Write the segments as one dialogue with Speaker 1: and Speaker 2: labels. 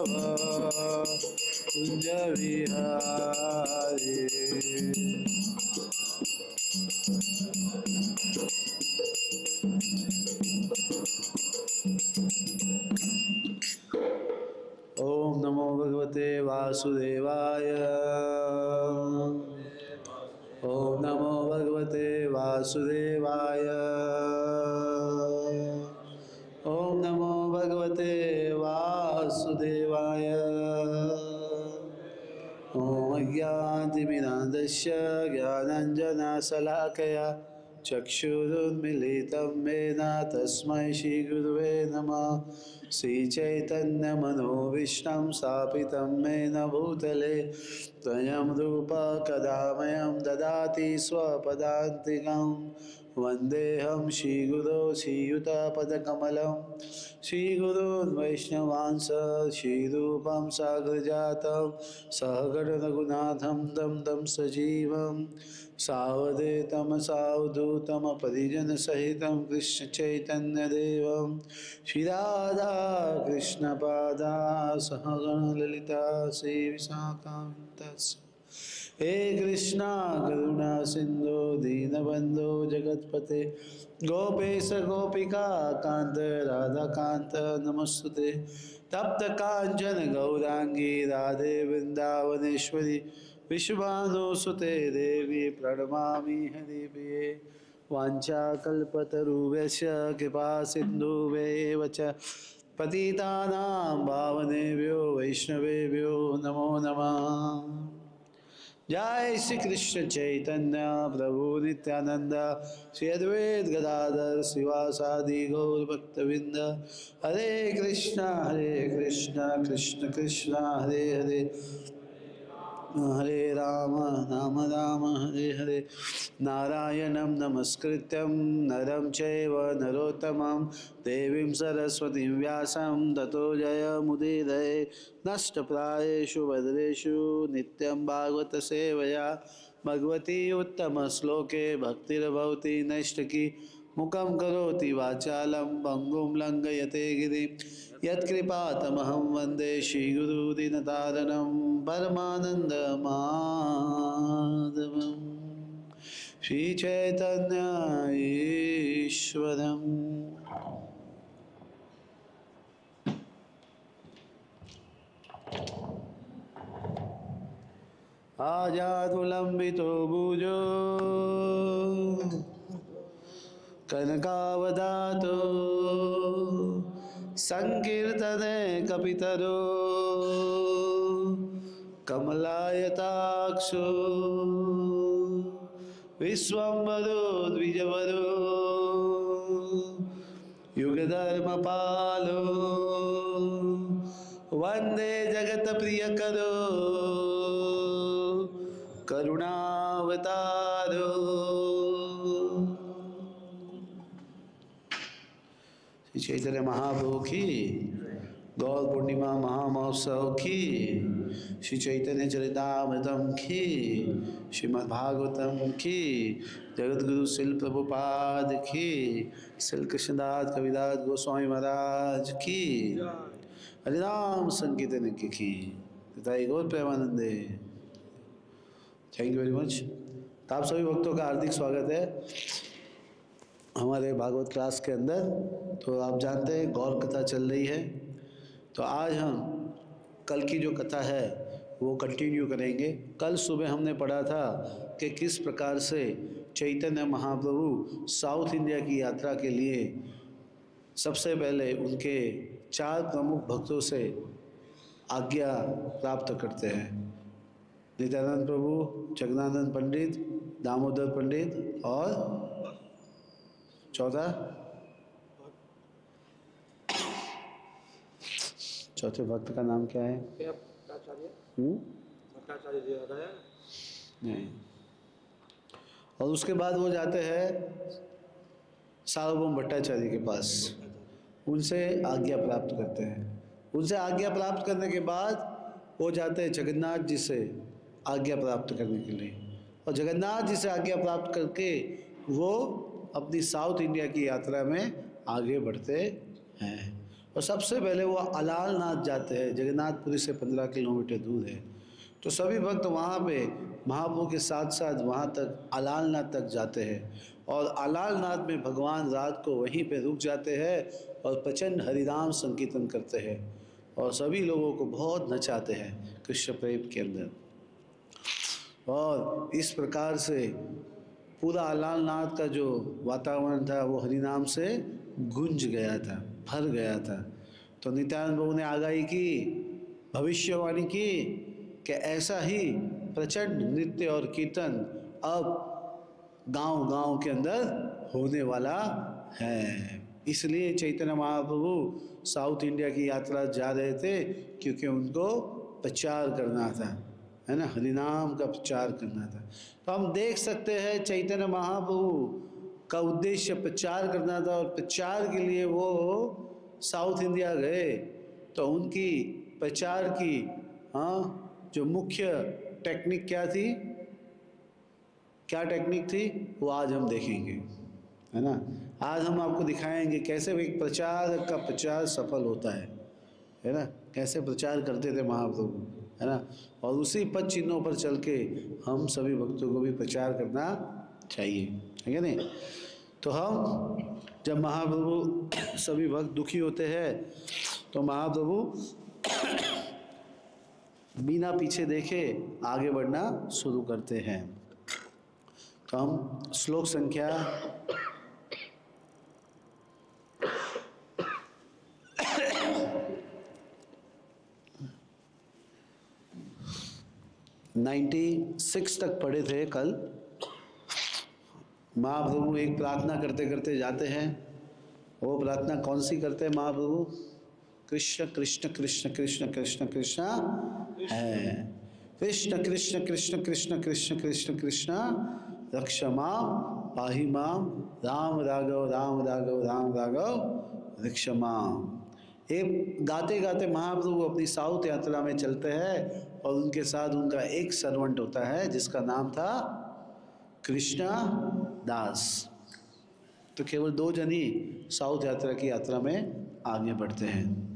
Speaker 1: कुंज विहारी। ओम नमो भगवते वासुदेवाय। ओम नमो भगवते वासुदेवाय। ओम नमो भगवते वासुदेवाय। ओम अज्ञानतिमिरान्धस्य ज्ञानाञ्जनशलाकया चक्षुरुन्मीलितं येन तस्मै श्रीगुरुवे नमः। श्रीचैतन्यमनोभीष्टं स्थापितं येन भूतले स्वयं रूप कदा मह्यं ददाति स्वपदान्तिकं। वन्देऽहं श्रीगुरो श्रीयुतपदकमलं श्रीगुरून् वैष्णवांस श्रीरूपं साग्रजातं सहगण रघुनाथं तं सजीवं सावधूतं सावधूतं परिजनसहितं कृष्णचैतन्यदेवं श्रीराधा कृष्णपादा सहगण ललिता श्रीविशाखान्वितस्य। हे कृष्णा करुणा सिंधु दीनबंधो जगतपते गोपेश गोपिका कांत राधा कांत नमस्तुते। तप्त कांचन गौरांगी राधे वृंदावनेश्वरी विश्वानुसुते देवी प्रणमामि हरिप्रिये। वाञ्छाकल्पतरुभ्यश्च कृपा सिन्धुभ्येव च पतितानां पावनेभ्यो वैष्णवेभ्यो नमो नमः। जय श्री कृष्ण चैतन्य प्रभु नित्यानंद श्री अद्वैत गदाधर शिवासादि गौर भक्तविंद। हरे कृष्ण कृष्ण कृष्ण हरे हरे हरे राम राम राम हरे हरे। नारायणं नमस्कृत्यं नरं चैव नरोत्तमं देवीं सरस्वतीं व्यासं ततो जयमुदीरये। नष्टप्रायेषु भद्रेषु नित्यं भागवत सेवया भगवती उत्तमश्लोके भक्तिर्भवति नैष्ठिकी। मुखं करोति वाचालं भङ्गुं लङ्घयते गिरिं यत्कृपातमहं वन्दे श्रीगुरुदीनतारणं परमानन्दमाधवम् श्रीचैतन्य ईश्वरम्। आजानुलम्बितो भुजो कनकावदातो संकीर्तने कपितरो कमलायताक्षो विश्वम्भरो द्विजवरो युगधर्मपालो वन्दे जगत्प्रियकरो करुणावतारो। श्री चैतन्य महाप्रभु की गौर पूर्णिमा महामहोत्सव की श्री चैतन्य चरितामृतम की श्रीमद्भागवतम की जगतगुरु शिल प्रभुपाद की शिल कृष्णदास कविदास गोस्वामी महाराज की हरिनाम संकीर्तन की तथा गौर प्रेमानंदे। Thank you very much. तो आप सभी भक्तों का हार्दिक स्वागत है हमारे भागवत क्लास के अंदर। तो आप जानते हैं गौर कथा चल रही है, तो आज हम कल की जो कथा है वो कंटिन्यू करेंगे। कल सुबह हमने पढ़ा था कि किस प्रकार से चैतन्य महाप्रभु साउथ इंडिया की यात्रा के लिए सबसे पहले उनके 4 प्रमुख भक्तों से आज्ञा प्राप्त करते हैं। नित्यानंद प्रभु, जगन्नाथ पंडित, दामोदर पंडित और चौथे भक्त का नाम क्या है? नहीं। और उसके बाद वो जाते हैं सार्वभौम भट्टाचार्य के पास, उनसे आज्ञा प्राप्त करते हैं। उनसे आज्ञा प्राप्त करने के बाद वो जाते हैं जगन्नाथ जी से आज्ञा प्राप्त करने के लिए, और जगन्नाथ जी से आज्ञा प्राप्त करके वो अपनी साउथ इंडिया की यात्रा में आगे बढ़ते हैं। और सबसे पहले वो अलालनाथ जाते हैं, जगन्नाथपुरी से 15 किलोमीटर दूर है। तो सभी भक्त वहाँ पे महाप्रभु के साथ साथ वहाँ तक अलालनाथ तक जाते हैं, और अलालनाथ में भगवान रात को वहीं पे रुक जाते हैं और प्रचंड हरिनाम संकीर्तन करते हैं और सभी लोगों को बहुत नचाते हैं कृष्ण प्रेम के अंदर। और इस प्रकार से पूरा अलालनाथ का जो वातावरण था वो हरिनाम से गूंज गया था, भर गया था। तो नित्यानंद प्रभु ने आगाही की, भविष्यवाणी की कि ऐसा ही प्रचंड नृत्य और कीर्तन अब गांव-गांव के अंदर होने वाला है। इसलिए चैतन्य महाप्रभु साउथ इंडिया की यात्रा जा रहे थे, क्योंकि उनको प्रचार करना था, है ना, हरिनाम का प्रचार करना था। तो हम देख सकते हैं चैतन्य महाप्रभु का उद्देश्य प्रचार करना था, और प्रचार के लिए वो साउथ इंडिया गए। तो उनकी प्रचार की जो मुख्य टेक्निक क्या थी, क्या टेक्निक थी, वो आज हम देखेंगे, है ना। आज हम आपको दिखाएंगे कैसे एक प्रचार का प्रचार सफल होता है ना, कैसे प्रचार करते थे महाप्रभु, है ना। और उसी पद चिन्हों पर चल के हम सभी भक्तों को भी प्रचार करना चाहिए, है क्या नहीं। तो हम जब महाप्रभु सभी भक्त दुखी होते हैं तो महाप्रभु बिना पीछे देखे आगे बढ़ना शुरू करते हैं। तो हम श्लोक संख्या 96 तक पढ़े थे कल। महाप्रभु एक प्रार्थना करते करते जाते हैं। वो प्रार्थना कौन सी करते हैं महाप्रभु? कृष्ण कृष्ण कृष्ण कृष्ण कृष्ण कृष्ण है, कृष्ण कृष्ण कृष्ण कृष्ण कृष्ण कृष्ण कृष्ण रक्ष माम पाहि माम, राम राघव राम राघव राम राघव रक्ष माम। एक गाते गाते महाप्रभु अपनी साउथ यात्रा में चलते हैं, और उनके साथ उनका एक सर्वेंट होता है जिसका नाम था कृष्णा दास। तो केवल 2 जन ही साउथ यात्रा की यात्रा में आगे बढ़ते हैं।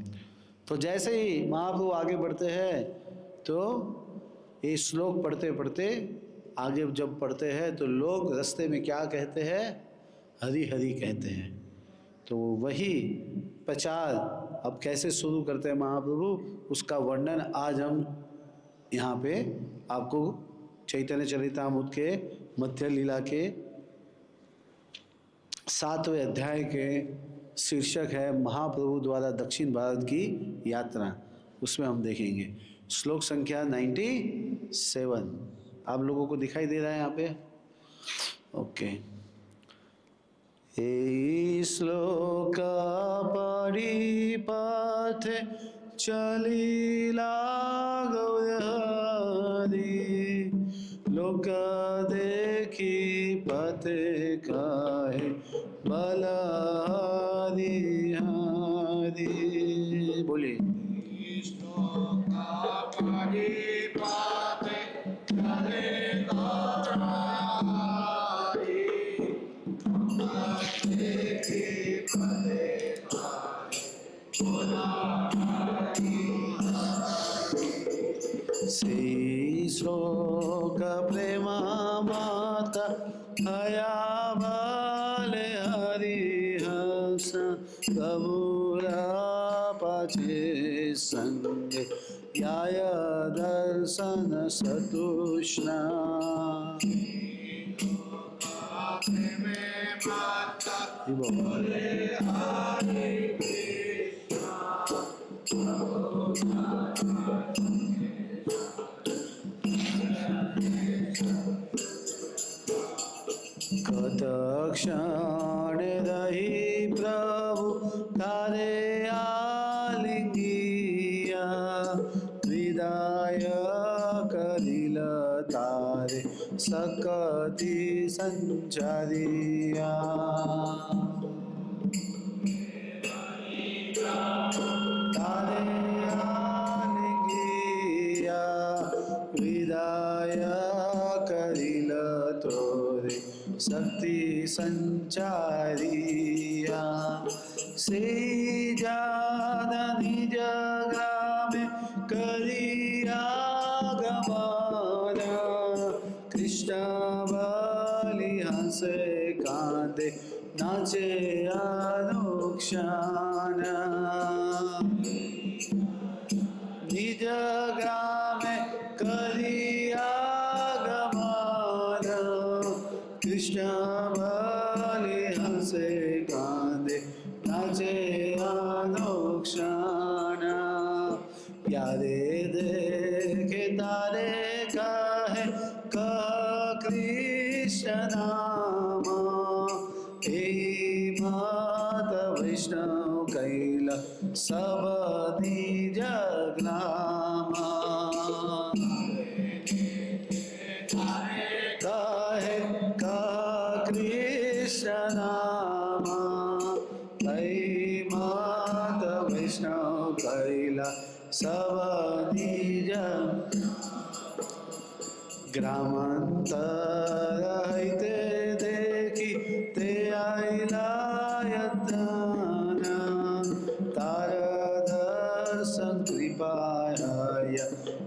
Speaker 1: तो जैसे ही महाप्रभु आगे बढ़ते हैं तो ये श्लोक पढ़ते पढ़ते आगे जब पढ़ते हैं तो लोग रास्ते में क्या कहते हैं? हरि हरि कहते हैं। तो वही प्रचार अब कैसे शुरू करते हैं महाप्रभु, उसका वर्णन आज हम यहाँ पे आपको चैतन्य चरितामृत के मध्य लीला के 7वें अध्याय के शीर्षक है महाप्रभु द्वारा दक्षिण भारत की यात्रा, उसमें हम देखेंगे श्लोक संख्या 97। आप लोगों को दिखाई दे रहा है यहाँ पे? ओके। ए श्लोक परिपाठ चलिला गौरी, लोक देखी पते काहे बलहारी हारी। बोलिए। श्री श्लोक प्रेमा माता हया बाले हरि हंस, प्रभुरा पाछे संग याय दर्शन सतुष्णा। कतक्षण रही प्रभु तारे आलिंगिया, विदाय करिल तारे सकति संचारिया। तारे आलिंगिया, विदाय करिल तोरे शक्ति संचारिया। से जा निज ग्रामे करिया गमन कृष्ण बलि हंसे कांदे नाचे अनुक्षण निज ग्रामे करिया गमन कृष्ण बलि हंसे कांदे नाचे अनुक्षण यारे देखे तारे कहे कृष्ण नाम हे मात वैष्णव कैला सब निज ग्राम कहे कृष्ण नाम हे मात वैष्णव कैला सब निज ग्रामांतर हईते देखी ते आईला यत्न तार दर्शन कृपाय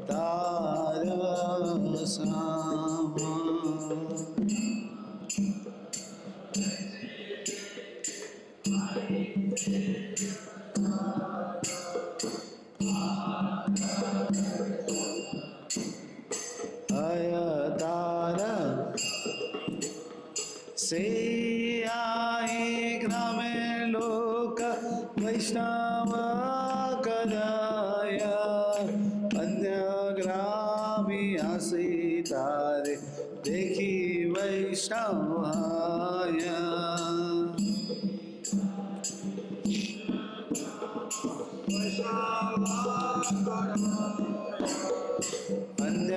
Speaker 1: तार साम से आई ग्रामे लोक वैष्णव कराया अन्य ग्रामी आसी तारे देखी वैष्णव आया अन्य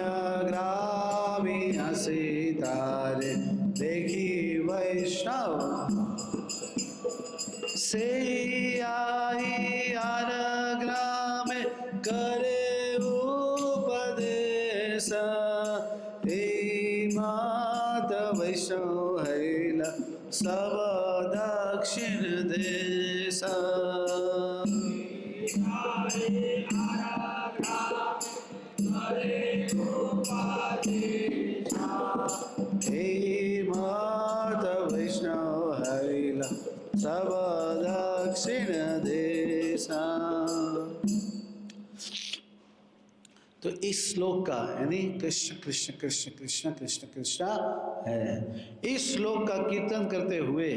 Speaker 1: ग्रामी आसी तारे देखी वैष्णव से आई आर ग्राम करे उपदेश हे मात वैष्णव हैला सब दक्षिण देश हे मात वैष्णव हैला सब दक्षिण देशा। तो इस श्लोक का यानी कृष्ण कृष्ण कृष्ण कृष्ण कृष्ण कृष्ण है। इस श्लोक का कीर्तन करते हुए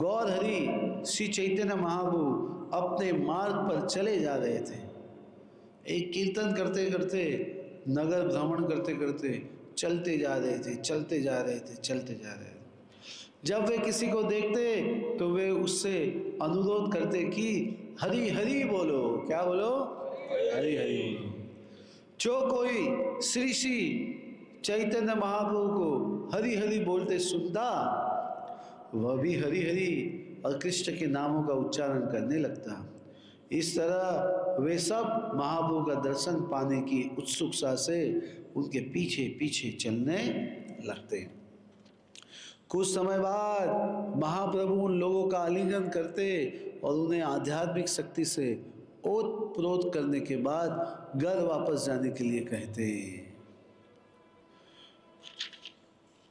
Speaker 1: गौर हरि श्री चैतन्य महाप्रभु अपने मार्ग पर चले जा रहे थे। एक कीर्तन करते करते नगर भ्रमण करते करते चलते जा रहे थे चलते जा रहे थे चलते जा रहे थे। जब वे किसी को देखते तो वे उससे अनुरोध करते कि हरि हरि बोलो। क्या बोलो? हरि हरि बोलो। जो कोई श्री श्री चैतन्य महाप्रभु को हरि हरि बोलते सुनता वह भी हरि हरि और कृष्ण के नामों का उच्चारण करने लगता। इस तरह वे सब महाप्रभु का दर्शन पाने की उत्सुकता से उनके पीछे पीछे चलने लगते। कुछ समय बाद महाप्रभु उन लोगों का आलिंगन करते और उन्हें आध्यात्मिक शक्ति से ओतप्रोत करने के बाद घर वापस जाने के लिए कहते।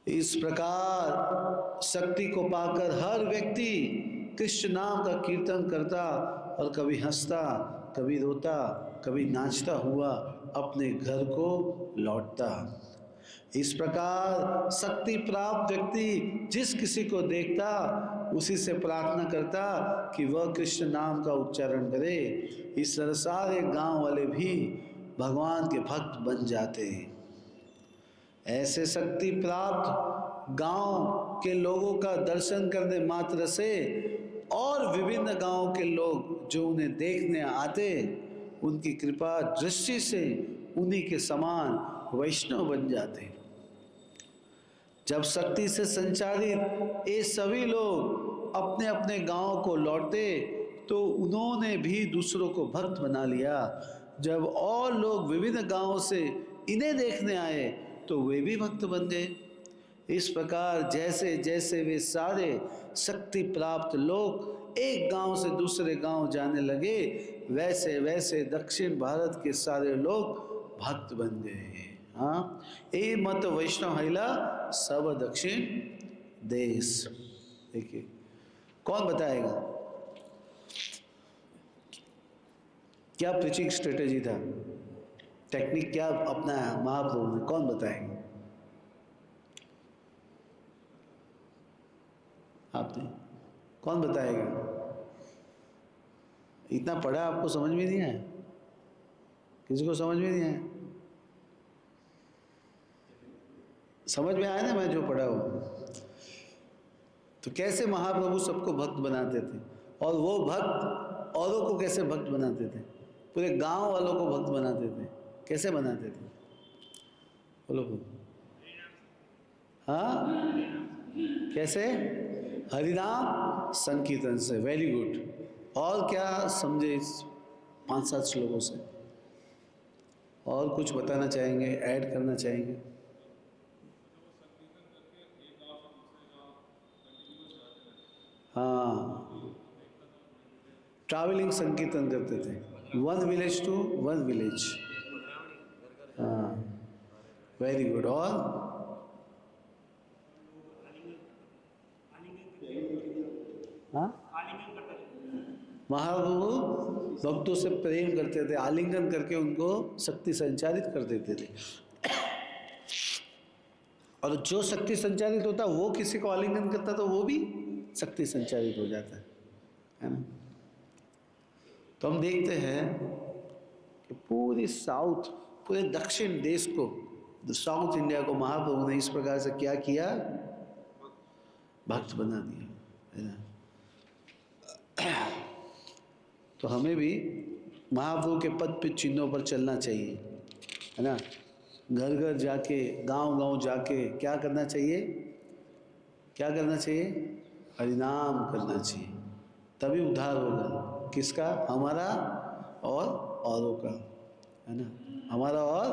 Speaker 1: इस प्रकार शक्ति को पाकर हर व्यक्ति कृष्ण नाम का कीर्तन करता और कभी हंसता, कभी रोता, कभी नाचता हुआ अपने घर को लौटता। इस प्रकार शक्ति प्राप्त व्यक्ति जिस किसी को देखता उसी से प्रार्थना करता कि वह कृष्ण नाम का उच्चारण करे। इस तरह सारे गांव वाले भी भगवान के भक्त बन जाते। ऐसे शक्ति प्राप्त गांव के लोगों का दर्शन करने मात्र से और विभिन्न गांवों के लोग जो उन्हें देखने आते उनकी कृपा दृष्टि से उन्हीं के समान वैष्णव बन जाते। जब शक्ति से संचालित ये सभी लोग अपने अपने गांव को लौटते तो उन्होंने भी दूसरों को भक्त बना लिया। जब और लोग विभिन्न गांवों से इन्हें देखने आए तो वे भी भक्त बन गए। इस प्रकार जैसे जैसे वे सारे शक्ति प्राप्त लोग एक गांव से दूसरे गांव जाने लगे, वैसे वैसे दक्षिण भारत के सारे लोग भक्त बन गए। हाँ, ये मत वैष्णव हैला सब दक्षिण देश। देखिए कौन बताएगा क्या प्रीचिंग स्ट्रेटेजी था, टेक्निक क्या अपनाया महाप्रभु ने, कौन बताएगा? आपने, कौन बताएगा? इतना पढ़ा आपको समझ में नहीं आया? किसी को समझ में नहीं आया? समझ में आया ना मैं जो पढ़ा हूँ? तो कैसे महाप्रभु सबको भक्त बनाते थे, और वो भक्त औरों को कैसे भक्त बनाते थे, पूरे गांव वालों को भक्त बनाते थे, कैसे बनाते थे? बोलो बोलो। हाँ, कैसे? हरिनाम संकीर्तन से। Very good. और क्या समझे इस 5-7 श्लोकों से? और कुछ बताना चाहेंगे, ऐड करना चाहेंगे? हाँ, ट्रैवलिंग संकीर्तन करते थे, one village to one village. हाँ, वेरी गुड। और हाँ, महाप्रभु भक्तों से प्रेम करते थे, आलिंगन करके उनको शक्ति संचारित कर देते थे। और जो शक्ति संचारित होता वो किसी को आलिंगन करता तो वो भी शक्ति संचारित हो जाता है ना। तो हम देखते हैं कि पूरी साउथ, पूरे दक्षिण देश को, साउथ इंडिया को महाप्रभु ने इस प्रकार से क्या किया, भक्त बना दिया, है ना। तो हमें भी महाप्रभु के पद पे चिन्हों पर चलना चाहिए, है ना। घर घर जाके, गांव गांव जाके क्या करना चाहिए, क्या करना चाहिए? हरिनाम करना चाहिए, तभी उद्धार होगा। किसका? हमारा और औरों का, है ना। हमारा और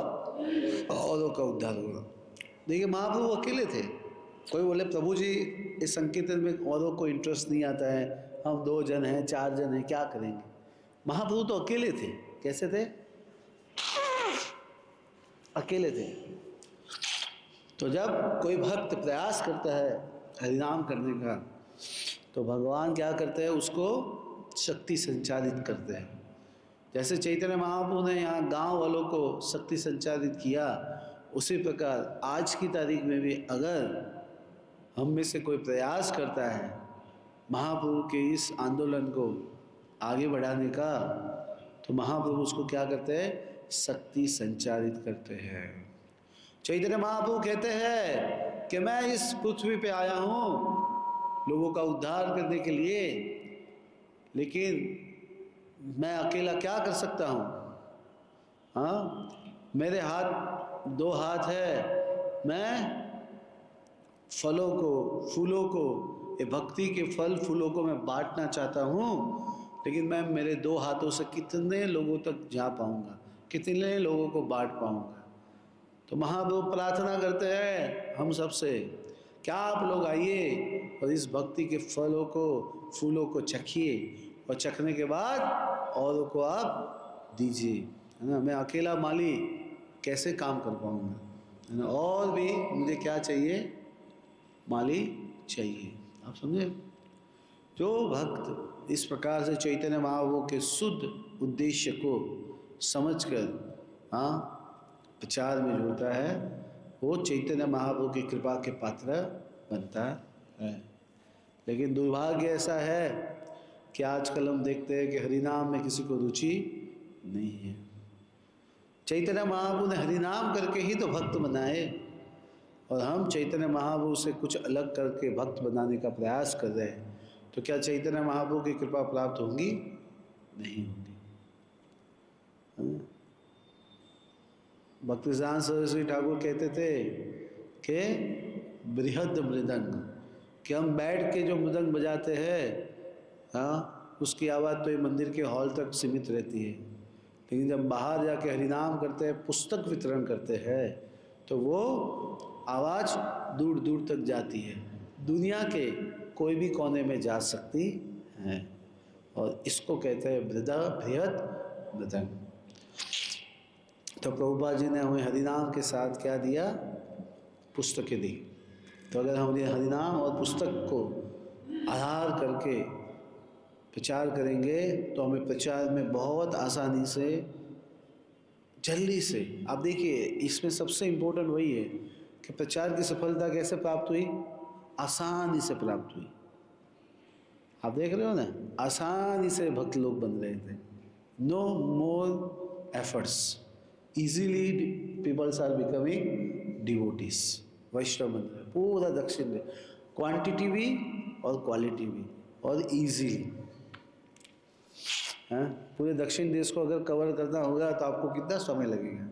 Speaker 1: औरों का उद्धार होगा। देखिए महाप्रभु अकेले थे। कोई बोले प्रभु जी इस संकीर्तन में औरों को इंटरेस्ट नहीं आता है, हम 2 जन हैं, 4 जन हैं, क्या करेंगे? महाप्रभु तो अकेले थे। कैसे थे? अकेले थे। तो जब कोई भक्त प्रयास करता है हरिनाम करने का, तो भगवान क्या करते हैं? उसको शक्ति संचारित करते हैं। जैसे चैतन्य महाप्रभु ने यहाँ गांव वालों को शक्ति संचारित किया, उसी प्रकार आज की तारीख में भी अगर हम में से कोई प्रयास करता है महाप्रभु के इस आंदोलन को आगे बढ़ाने का, तो महाप्रभु उसको क्या करते हैं? शक्ति संचारित करते हैं। चैतन्य महाप्रभु कहते हैं कि मैं इस पृथ्वी पे आया हूँ लोगों का उद्धार करने के लिए, लेकिन मैं अकेला क्या कर सकता हूँ? हाँ, मेरे हाथ 2 हाथ है, मैं फलों को, फूलों को, ये भक्ति के फल फूलों को मैं बांटना चाहता हूँ, लेकिन मैं मेरे 2 हाथों से कितने लोगों तक जा पाऊँगा, कितने लोगों को बांट पाऊँगा? तो महाप्रभु प्रार्थना करते हैं हम सबसे, क्या आप लोग आइए और इस भक्ति के फलों को, फूलों को चखिए, और चखने के बाद औरों को आप दीजिए, है ना। मैं अकेला माली कैसे काम कर पाऊँगा, है ना। और भी मुझे क्या चाहिए? माली चाहिए। आप समझे? जो भक्त इस प्रकार से चैतन्य महाप्रभु के शुद्ध उद्देश्य को समझकर हाँ प्रचार में जुड़ता है, वो चैतन्य महाप्रभु की कृपा के पात्र बनता है। लेकिन दुर्भाग्य ऐसा है कि आजकल हम देखते हैं कि हरिनाम में किसी को रुचि नहीं है। चैतन्य महाप्रभु ने हरिनाम करके ही तो भक्त बनाए, और हम चैतन्य महाप्रभु से कुछ अलग करके भक्त बनाने का प्रयास कर रहे हैं, तो क्या चैतन्य महाप्रभु की कृपा प्राप्त होगी? नहीं होगी। भक्तिसिद्धांत सरस्वती ठाकुर कहते थे कि बृहद मृदंग, कि हम बैठ के जो मृदंग बजाते हैं, हाँ, उसकी आवाज़ तो ये मंदिर के हॉल तक सीमित रहती है, लेकिन जब बाहर जाके हरिनाम करते हैं, पुस्तक वितरण करते हैं, तो वो आवाज़ दूर दूर तक जाती है, दुनिया के कोई भी कोने में जा सकती है, और इसको कहते हैं बृहत मृदंग। तो प्रभुपाद जी ने हमें हरिनाम के साथ क्या दिया? पुस्तकें दी। तो अगर हम ये हरिनाम और पुस्तक को आधार करके प्रचार करेंगे तो हमें प्रचार में बहुत आसानी से, जल्दी से, आप देखिए इसमें सबसे इम्पोर्टेंट वही है कि प्रचार की सफलता कैसे प्राप्त हुई? आसानी से प्राप्त हुई। आप देख रहे हो ना, आसानी से भक्त लोग बन रहे थे, no more efforts, easily peoples are becoming devotees, Vaishnav बन रहे पूरा दक्षिण में, क्वांटिटी भी और क्वालिटी भी, और इजीली। हाँ, पूरे दक्षिण देश को अगर कवर करना होगा तो आपको कितना समय लगेगा?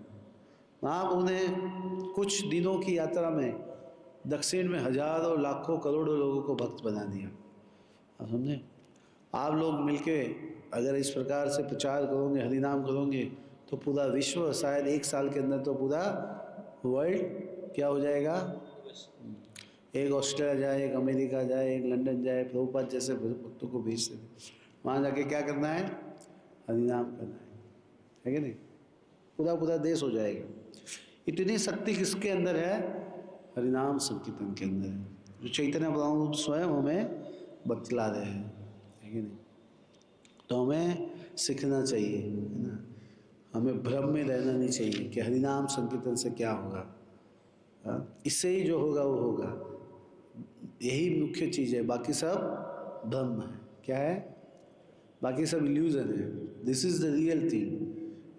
Speaker 1: आप उन्हें कुछ दिनों की यात्रा में दक्षिण में हजारों लाखों करोड़ों लोगों को भक्त बना दिया। आप समझे? आप लोग मिलके अगर इस प्रकार से प्रचार करोगे, हरिनाम करोगे, तो पूरा विश्व, शायद एक साल के अंदर तो पूरा वर्ल्ड क्या हो जाएगा? एक ऑस्ट्रेलिया जाए, एक अमेरिका जाए, एक लंदन जाए, प्रभुपाद जैसे भक्तों को भेज देते, वहाँ जाके क्या करना है? हरिनाम करना है कि नहीं? पूरा पूरा देश हो जाएगा। इतनी शक्ति किसके अंदर है? हरिनाम संकीर्तन के अंदर है, जो चैतन्य प्रभु स्वयं हमें बतला रहे हैं, है कि नहीं? तो हमें सीखना चाहिए, है ना? हमें भ्रम में रहना नहीं चाहिए कि हरिनाम संकीर्तन से क्या होगा, इससे ही जो होगा वो होगा, यही मुख्य चीज़ है, बाकी सब भ्रम है। क्या है? बाकी सब इल्यूजन है। This is the real thing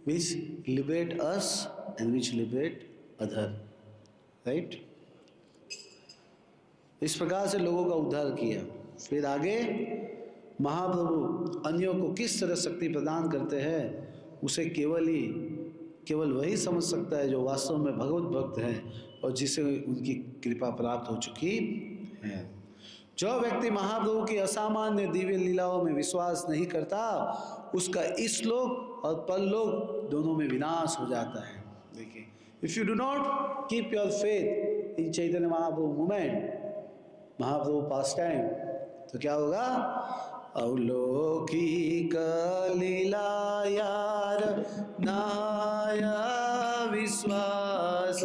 Speaker 1: which liberate us and which liberate other, right? इस प्रकार से लोगों का उद्धार किया। फिर आगे महाप्रभु अन्यों को किस तरह शक्ति प्रदान करते हैं, उसे केवल वही समझ सकता है जो वास्तव में भगवत भक्त है और जिसे उनकी कृपा प्राप्त हो चुकी है। जो व्यक्ति महाप्रभु की असामान्य दिव्य लीलाओं में विश्वास नहीं करता, उसका इस लोक और परलोक दोनों में विनाश हो जाता है। देखिए, if you do not keep your faith in Chaitanya Mahaprabhu movement, Mahaprabhu pass time, तो क्या होगा? अलौकिक लीला यार नाया विश्वास,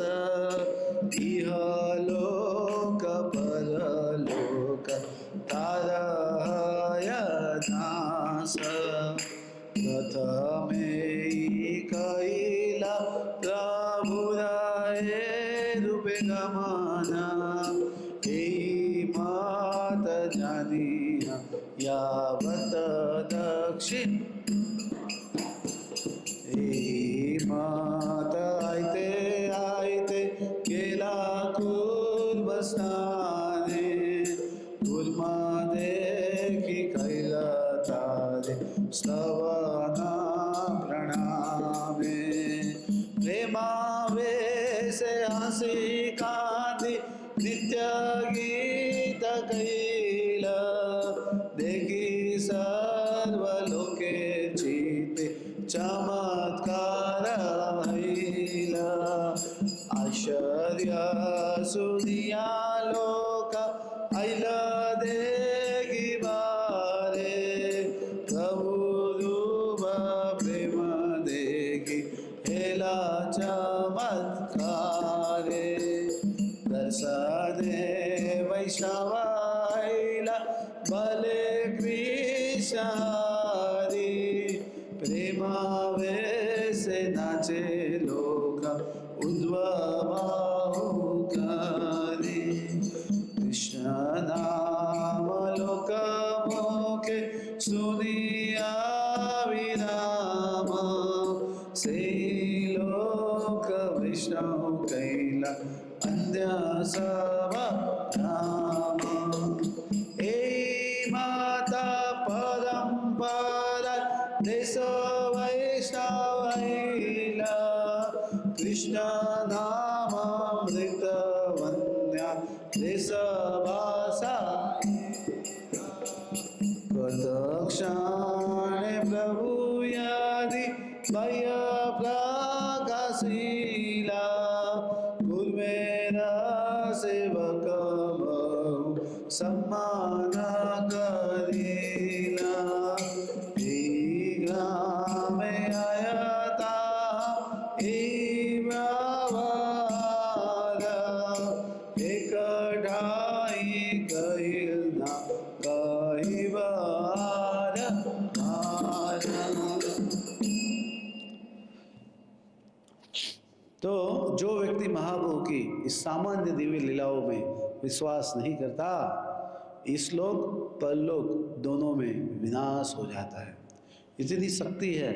Speaker 1: इह लोक परलोक तारय नाश, प्रथमे कैला प्रभुराय रूपे गमना, मात जानिया यावत दक्षिण, मात आयते आयते केला कुर्बस्ताने, कुर्मा देखी कैला तारे स्तवना प्रणामे, प्रेमावे से हंसी कांदी नित्य गीत कैला, देखी सर्वलोके चिते चमत्कार भैला, आश्चर्य सुनिया लोक ऐला देखी बारे, प्रभु रूप प्रेम देखी हेला चमत्कारे, दर्शने वैष्णवाइला भले कृष्ण हरि, प्रेमावे से नाचे लोक उद्भव करी, कृष्ण नाम लोक मोके सुनिया विराम, से लोक वैष्णव कैला अन्य सब नाम, ए माता परंपरा देश वैष्णवैला, कृष्ण नाम अमृत वन्या देश भाषा, प्रदक्षिणे प्रभु यदि भय प्रकाशीला, गुरुमेरा सेवक सम्मान करीला ग्राम आयता एक ढाई कहिना कही बार तो जो व्यक्ति महाप्रभु की इस सामान्य दिव्य लीलाओं में विश्वास नहीं करता, इस लोक परलोक दोनों में विनाश हो जाता है। इतनी शक्ति है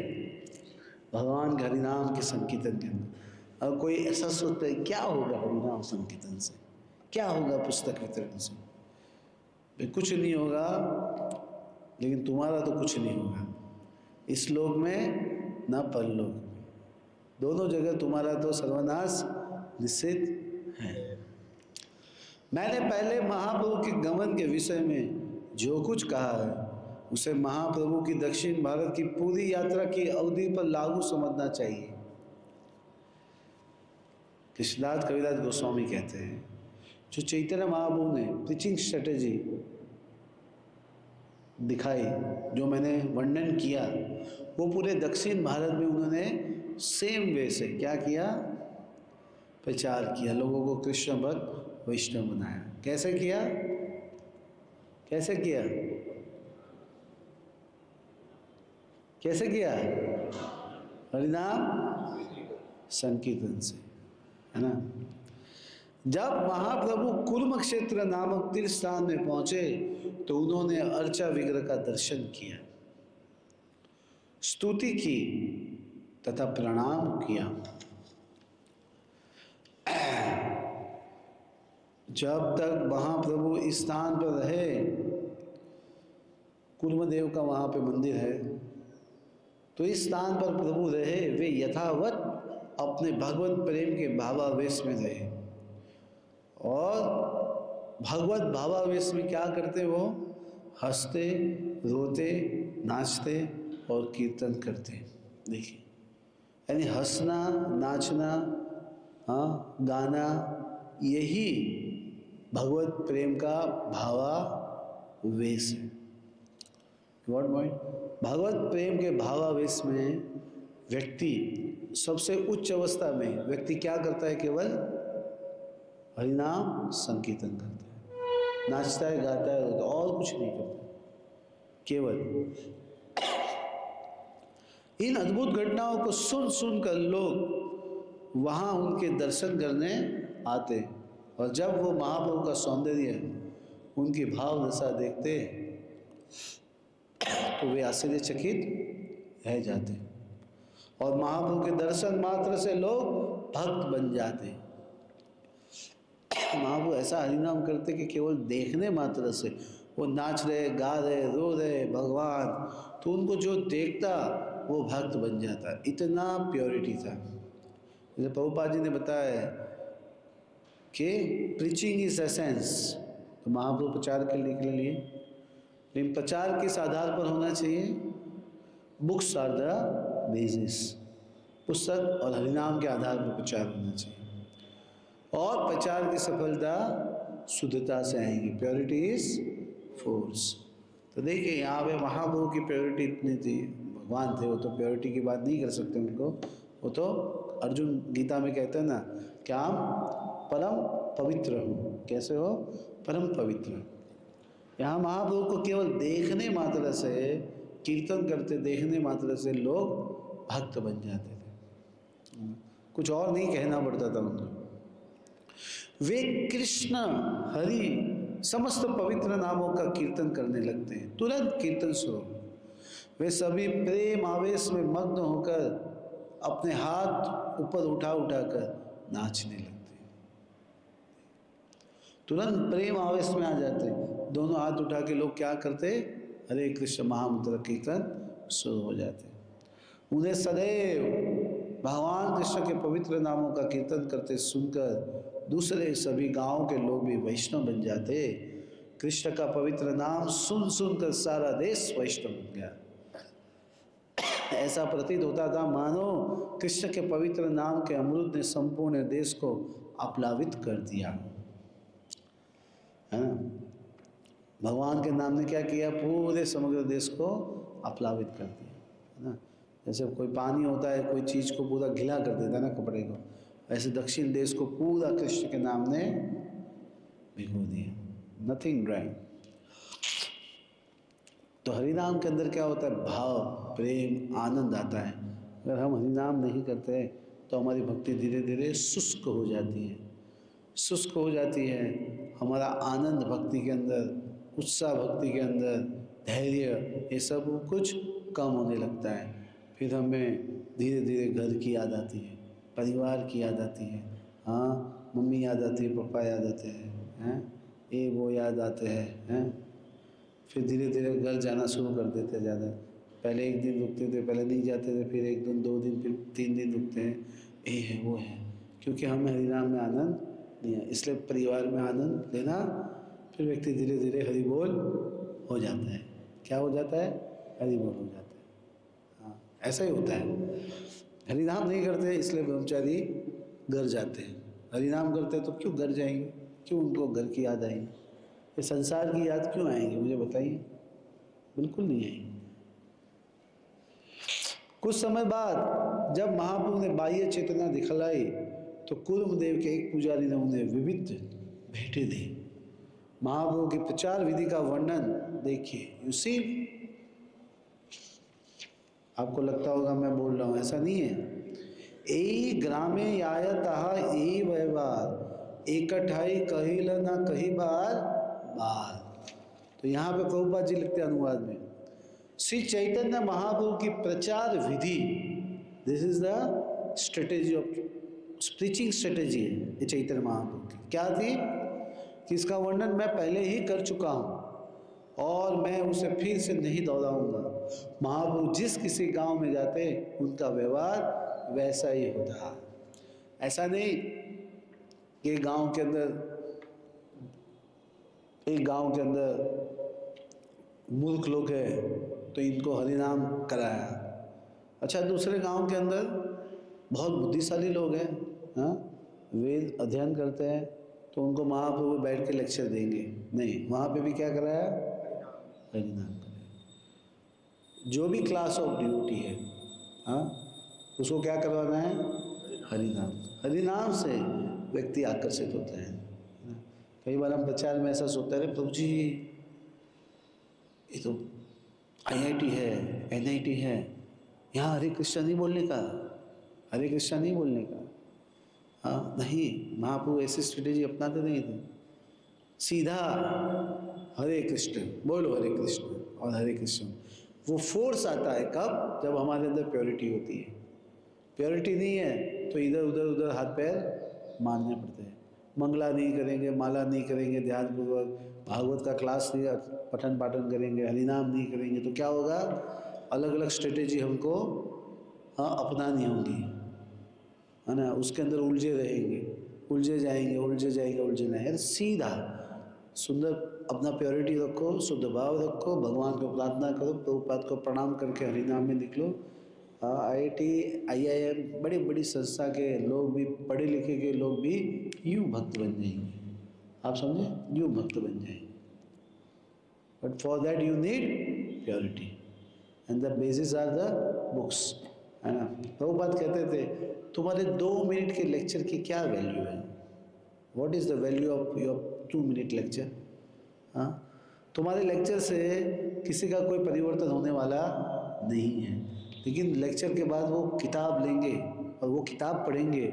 Speaker 1: भगवान के हरिनाम के संकीर्तन के अंदर। अब कोई ऐसा सोचता है क्या होगा हरिनाम संकीर्तन से, क्या होगा पुस्तक वितरण से? भाई कुछ नहीं होगा, लेकिन तुम्हारा तो कुछ नहीं होगा इस लोक में न परलोक में, दोनों जगह तुम्हारा तो सर्वनाश निश्चित है। मैंने पहले महाप्रभु के गमन के विषय में जो कुछ कहा है उसे महाप्रभु की दक्षिण भारत की पूरी यात्रा की अवधि पर लागू समझना चाहिए। कृष्णदास कविराज गोस्वामी कहते हैं जो चैतन्य महाप्रभु ने प्रीचिंग स्ट्रेटेजी दिखाई, जो मैंने वर्णन किया, वो पूरे दक्षिण भारत में उन्होंने सेम वे से क्या किया, प्रचार किया, लोगों को कृष्ण भक्त वैष्णव बनाया। कैसे किया? कैसे किया? कैसे किया? हरिनाम संकीर्तन से, है ना। जब महाप्रभु कुर्म क्षेत्र नामक तीर्थ स्थान में पहुंचे तो उन्होंने अर्चा विग्रह का दर्शन किया, स्तुति की तथा प्रणाम किया। जब तक महाप्रभु इस स्थान पर रहे, कुर्मदेव का वहाँ पे मंदिर है, तो इस स्थान पर प्रभु रहे, वे यथावत अपने भगवत प्रेम के भावावेश में रहे। और भगवत भावावेश में क्या करते? वो हंसते, रोते, नाचते और कीर्तन करते। देखिए, यानी हंसना, नाचना, हाँ, गाना, यही भगवत प्रेम का भावावेश है। What point? भगवत प्रेम के भावावेश में व्यक्ति सबसे उच्च अवस्था में व्यक्ति क्या करता है? केवल हरिनाम संकीर्तन करता है, नाचता है, गाता है, और कुछ नहीं करता। केवल इन अद्भुत घटनाओं को सुन सुनकर लोग वहाँ उनके दर्शन करने आते, और जब वो महाप्रभु का सौंदर्य, उनकी भाव दशा देखते तो वे आश्चर्यचकित रह जाते, और महाप्रभु के दर्शन मात्र से लोग भक्त बन जाते। महाप्रभु ऐसा हरिनाम करते कि केवल देखने मात्र से वो नाच रहे, गा रहे, रो रहे भगवान, तो उनको जो देखता वो भक्त बन जाता। इतना प्योरिटी था। जैसे प्रभुपाद जी ने बताया कि प्रीचिंग इज एसेंस, तो महाप्रभु प्रचार के लिए, लेकिन प्रचार किस आधार पर होना चाहिए? बुक्स आर द बेसिस, पुस्तक और हरिनाम के आधार पर प्रचार होना चाहिए। और प्रचार की सफलता शुद्धता से आएगी। Purity is force. तो देखिए यहाँ पे महाप्रभु की प्योरिटी इतनी थी, भगवान थे, वो तो प्योरिटी की बात नहीं कर सकते उनको, वो तो अर्जुन गीता में कहते हैं ना, क्या परम पवित्र हो। कैसे हो? परम पवित्र। यहाँ महाप्रभु को केवल देखने मात्र से, कीर्तन करते देखने मात्र से लोग भक्त बन जाते थे, कुछ और नहीं कहना पड़ता था उनको। वे कृष्ण, हरि, समस्त पवित्र नामों का कीर्तन करने लगते हैं, तुरंत कीर्तन शुरू। वे सभी प्रेम आवेश में मग्न होकर अपने हाथ ऊपर उठा कर नाचने लगते हैं, तुरंत प्रेम आवेश में आ जाते हैं। दोनों हाथ उठा के लोग क्या करते? हरे कृष्ण महामंत्र कीर्तन शुरू हो जाते। उन्हें सदैव भगवान कृष्ण के पवित्र नामों का कीर्तन करते सुनकर दूसरे सभी गांवों के लोग भी वैष्णव बन जाते। कृष्ण का पवित्र नाम सुन सुनकर सारा देश वैष्णव बन गया। ऐसा प्रतीत होता था मानो कृष्ण के पवित्र नाम के अमृत ने संपूर्ण देश को आप्लावित कर दिया। है ना। भगवान के नाम ने क्या किया, पूरे समग्र देश को आप्लावित कर दिया, है ना। जैसे कोई पानी होता है, कोई चीज़ को पूरा गीला कर देता है ना, कपड़े को, ऐसे दक्षिण देश को पूरा कृष्ण के नाम ने भिगो दिया, नथिंग ड्राई। तो हरिनाम के अंदर क्या होता है, भाव, प्रेम, आनंद आता है। अगर हम हरिनाम नहीं करते तो हमारी भक्ति धीरे धीरे शुष्क हो जाती है, शुष्क हो जाती है। हमारा आनंद भक्ति के अंदर, उत्साह भक्ति के अंदर, धैर्य, ये सब कुछ कम होने लगता है। फिर हमें धीरे धीरे घर की याद आती है, परिवार की याद आती है। हाँ, मम्मी याद आती है, पापा याद आते हैं, ये वो याद आते हैं। फिर धीरे धीरे घर जाना शुरू कर देते हैं ज़्यादा। पहले एक दिन रुकते थे, पहले नहीं जाते थे, फिर एक दिन, 2 दिन, फिर 3 दिन रुकते हैं, ये है वो है, क्योंकि हमें हरिनाम में आनंद नहीं है। इसलिए परिवार में आनंद लेना, फिर व्यक्ति धीरे धीरे हरि बोल हो जाता है। क्या हो जाता है, हरि बोल हो जाता है। हाँ, ऐसा ही होता है। हरिनाम नहीं करते इसलिए ब्रह्मचारी घर जाते हैं, हरिनाम करते हैं तो क्यों घर जाएंगे, क्यों उनको घर की याद आएगी, ये संसार की याद क्यों आएंगी, मुझे बताइए। बिल्कुल नहीं आएंगी। कुछ समय बाद जब महाप्रभु ने बाह्य चेतना दिखलाई तो कुर्मदेव के एक पुजारी ने उन्हें विविध भेंटें दी। महाप्रभु की प्रचार विधि का वर्णन देखिए। यू सी, आपको लगता होगा मैं बोल रहा हूं, ऐसा नहीं है। ए ग्रामे आयतः ए व्यवहार एकठाई कहिल ना कही बार बार। तो यहाँ पे प्रभुपाद जी लिखते हैं अनुवाद में, श्री चैतन्य महाप्रभु की प्रचार विधि, this is the strategy of preaching strategy है ये चैतन्य महाप्रभु की। क्या थी कि इसका वर्णन मैं पहले ही कर चुका हूँ और मैं उसे फिर से नहीं दोहराऊंगा। महाप्रभु जिस किसी गांव में जाते उनका व्यवहार वैसा ही होता। ऐसा नहीं कि गांव के अंदर, एक गांव के अंदर मूर्ख लोग हैं तो इनको हरिनाम कराया। अच्छा, दूसरे गांव के अंदर बहुत बुद्धिशाली लोग हैं, हाँ, वेद अध्ययन करते हैं, तो उनको महाप्रभु बैठ के लेक्चर देंगे। नहीं, वहाँ पे भी क्या कराया, हरिनाम कराया। जो भी क्लास ऑफ ड्यूटी है, हाँ, उसको क्या करवाना है, हरिनाम। हरिनाम से व्यक्ति आकर्षित होता है। कई बार हम प्रचार में ऐसा सोचते हैं, प्रभु जी ये तो IIT है, NIT है, यहाँ हरे कृष्णा नहीं बोलने का, हरे कृष्णा नहीं बोलने का। हाँ, नहीं, महाप्रभु ऐसी स्ट्रेटेजी अपनाते नहीं थे। सीधा हरे कृष्ण बोलो, हरे कृष्ण और हरे कृष्ण। वो फोर्स आता है कब, जब हमारे अंदर प्योरिटी होती है। प्योरिटी नहीं है तो इधर उधर उधर हाथ पैर मारने पड़ते हैं। मंगला नहीं करेंगे, माला नहीं करेंगे, ध्यानपूर्वक भागवत का क्लास नहीं, पठन पाठन करेंगे, हरिनाम नहीं करेंगे, तो क्या होगा, अलग अलग स्ट्रेटेजी हमको अपनानी होगी, है ना। उसके अंदर उलझे रहेंगे, उलझे जाएंगे, उलझे जाएंगे, उलझे नहीं। सीधा सुंदर अपना प्योरिटी रखो, शुद्ध भाव रखो, भगवान को प्रार्थना करो, प्रभुपाद को प्रणाम करके हरिनाम में निकलो। IIT IIM बड़ी बड़ी संस्था के लोग भी, पढ़े लिखे के लोग भी यूँ भक्त बन जाएंगे, आप समझे, यूँ भक्त बन जाएंगे। But for that you need purity and the basis are the books, है ना। प्रभुपाद कहते थे, तुम्हारे 2 मिनट के लेक्चर की क्या वैल्यू है, what is the value of your 2 minute lecture. हाँ, तुम्हारे लेक्चर से किसी का कोई परिवर्तन होने वाला नहीं है, लेकिन लेक्चर के बाद वो किताब लेंगे और वो किताब पढ़ेंगे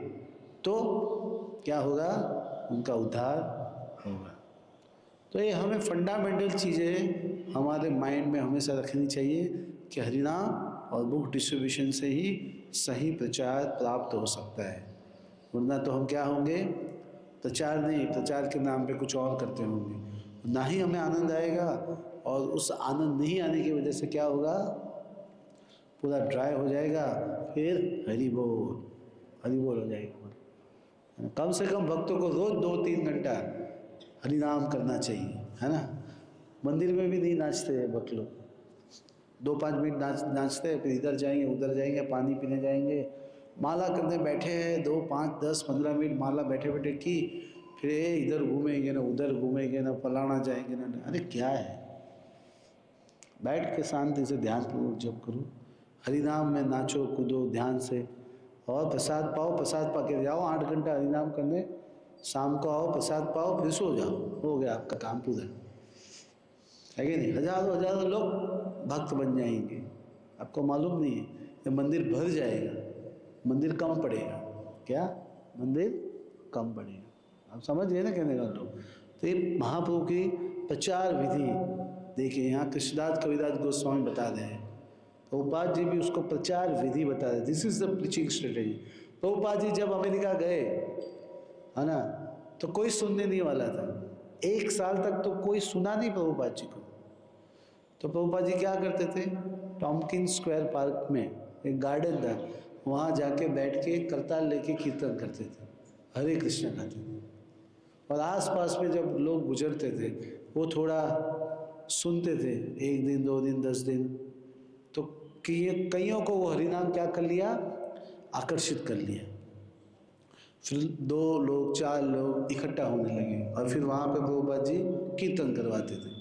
Speaker 1: तो क्या होगा, उनका उद्धार होगा। तो ये हमें फंडामेंटल चीज़ें हमारे माइंड में हमेशा रखनी चाहिए कि हरिनाम और बुक डिस्ट्रीब्यूशन से ही सही प्रचार प्राप्त हो सकता है, वरना तो हम क्या होंगे, प्रचार नहीं, प्रचार के नाम पे कुछ और करते होंगे, ना ही हमें आनंद आएगा, और उस आनंद नहीं आने की वजह से क्या होगा, पूरा ड्राई हो जाएगा, फिर हरि बोल हो जाएगा। कम से कम भक्तों को रोज 2-3 घंटा हरिनाम करना चाहिए, है ना। मंदिर में भी नहीं नाचते हैं भक्त लोग, 2-5 मिनट नाचते हैं, फिर इधर जाएंगे उधर जाएंगे, पानी पीने जाएंगे, माला करने बैठे हैं, 2, 5, 10, 15 मिनट माला बैठे बैठे की, फिर इधर घूमेंगे ना उधर घूमेंगे ना फलाना जाएंगे ना, अरे क्या है, बैठ के शांति से ध्यान पूर्वक जप करो, हरिनाम में नाचो कूदो ध्यान से, और प्रसाद पाओ, प्रसाद पा के जाओ 8 घंटा हरिनाम करने, शाम को आओ प्रसाद पाओ फिर सो जाओ, हो गया आपका काम पूरा, है कि नहीं। हजारों हजारों लोग भक्त बन जाएंगे, आपको मालूम नहीं है, ये मंदिर भर जाएगा, मंदिर कम पड़ेगा, क्या मंदिर कम पड़ेगा, आप समझ गए ना कहने का लोग। तो ये महाप्रभु की प्रचार विधि देखिए, यहाँ कृष्णदास कविदास गोस्वामी बता रहे हैं, प्रभुपाद जी भी उसको प्रचार विधि बता रहे, this is the preaching strategy. Prabhupada ji जब अमेरिका गए है ना, तो कोई सुनने नहीं वाला था, 1 साल तक तो कोई सुना नहीं प्रभुपाद जी को। तो प्रभुपाद जी क्या करते थे, टॉम्किंस स्क्वायर पार्क में एक गार्डन था, वहाँ जाके बैठ के करताल लेके कीर्तन करते थे, हरे कृष्ण गाते थे, और आसपास में जब लोग गुजरते थे वो थोड़ा सुनते थे, 1 दिन 2 दिन 10 दिन, तो कईयों को वो हरिनाम क्या कर लिया, आकर्षित कर लिया, फिर 2 लोग 4 लोग इकट्ठा होने लगे, और फिर वहाँ पे प्रभुपाद जी कीर्तन करवाते थे,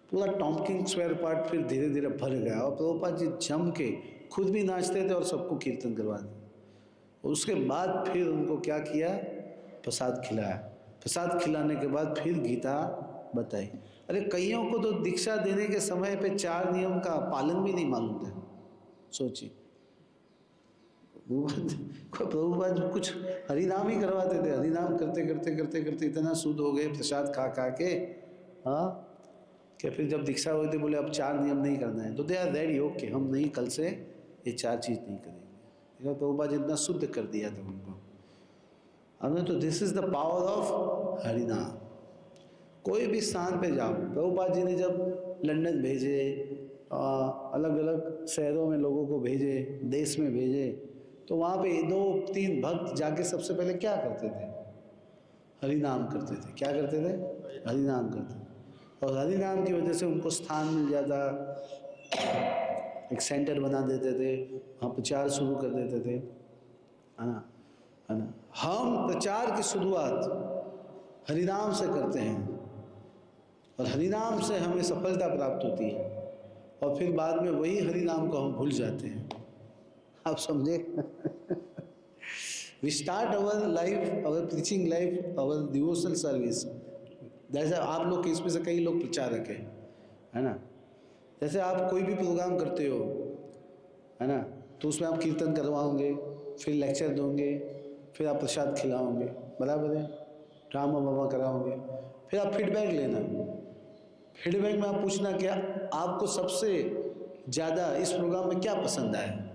Speaker 1: पूरा टॉम्किंग स्क्वायर पार्क फिर धीरे धीरे भर गया, और प्रभुपाद जी जम के खुद भी नाचते थे और सबको कीर्तन करवाते। उसके बाद फिर उनको क्या किया, प्रसाद खिलाया, प्रसाद खिलाने के बाद फिर गीता बताई। अरे कईयों को तो दीक्षा देने के समय पे 4 नियम का पालन भी नहीं मालूम था, सोचिए। प्रभुपाद कुछ हरिनाम ही करवाते थे, हरिनाम करते करते करते करते इतना शुद्ध हो गए प्रसाद खा खा के, हाँ, कि फिर जब दीक्षा हुई थी बोले अब 4 नियम नहीं करना है, तो दे आर रेडी, ओके हम नहीं, कल से ये 4 चीज़ नहीं करेंगे। प्रभुपाद इतना शुद्ध कर दिया था उनको, हमने तो this is the power of हरिनाम। कोई भी स्थान पे जाओ, प्रभुपाद जी ने जब लंदन भेजे, अलग अलग शहरों में लोगों को भेजे, देश में भेजे, तो वहाँ पे 2-3 भक्त जाके सबसे पहले क्या करते थे, हरिनाम करते थे। क्या करते थे, हरिनाम करते थे, और हरिनाम की वजह से उनको स्थान मिल जाता, एक सेंटर बना देते थे, वहाँ प्रचार शुरू कर देते थे, है ना, है ना। हम प्रचार की शुरुआत हरिनाम से करते हैं, और हरिनाम से हमें सफलता प्राप्त होती है, और फिर बाद में वही हरिनाम को हम भूल जाते हैं, आप समझे। We start our life, our preaching life, our devotional service, जैसे आप लोग के इसमें से कई लोग प्रचारक हैं, है ना। जैसे आप कोई भी प्रोग्राम करते हो, है ना, तो उसमें आप कीर्तन करवाओगे, फिर लेक्चर दोगे, फिर आप प्रसाद खिलाओगे, बराबर है, ड्रामा वामा कराओगे, फिर आप फीडबैक लेना, फीडबैक में आप पूछना क्या आपको सबसे ज़्यादा इस प्रोग्राम में क्या पसंद आया।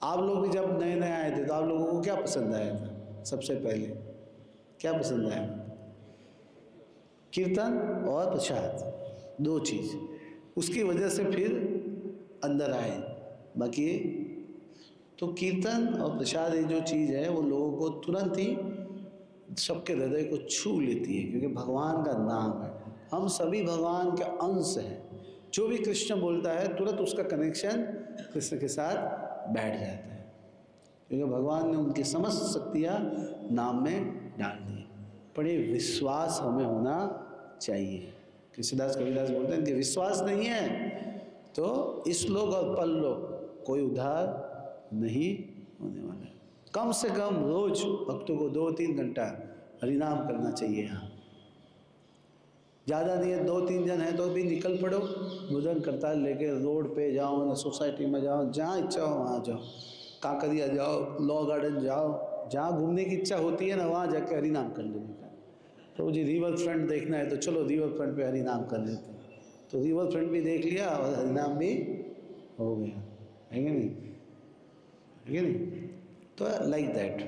Speaker 1: आप लोग भी जब नए नए आए थे तो आप लोगों को क्या पसंद आया था, सबसे पहले क्या पसंद आया, कीर्तन और प्रसाद, 2 चीज़, उसकी वजह से फिर अंदर आए। बाकी तो कीर्तन और प्रसाद ये जो चीज़ है वो लोगों को तुरंत ही सबके हृदय को छू लेती है, क्योंकि भगवान का नाम है, हम सभी भगवान के अंश हैं, जो भी कृष्ण बोलता है तुरंत उसका कनेक्शन कृष्ण के साथ बैठ जाता है, क्योंकि भगवान ने उनकी समस्त शक्तियाँ नाम में डाल दी। पर ये विश्वास हमें होना चाहिए। कृष्णदास कविदास बोलते हैं कि विश्वास नहीं है तो इस लोक और परलोक कोई उद्धार नहीं होने वाला है। कम से कम रोज भक्तों को 2-3 घंटा हरिनाम करना चाहिए। यहाँ ज़्यादा नहीं है, 2-3 जन है तो भी निकल पड़ो, भोजन करताल लेके रोड पे जाओ, ना सोसाइटी में जाओ, जहाँ इच्छा हो वहाँ जाओ, काकरिया जाओ, लॉ गार्डन जाओ, जहाँ घूमने की इच्छा होती है ना वहाँ जाके हरिनाम कर लेने का। तो मुझे रिवर फ्रंट देखना है तो चलो रिवर फ्रंट पे हरिनाम कर लेते हैं, तो रिवर फ्रंट भी देख लिया और हरिनाम भी हो गया, है कि नहीं, है कि नहीं। तो लाइक दैट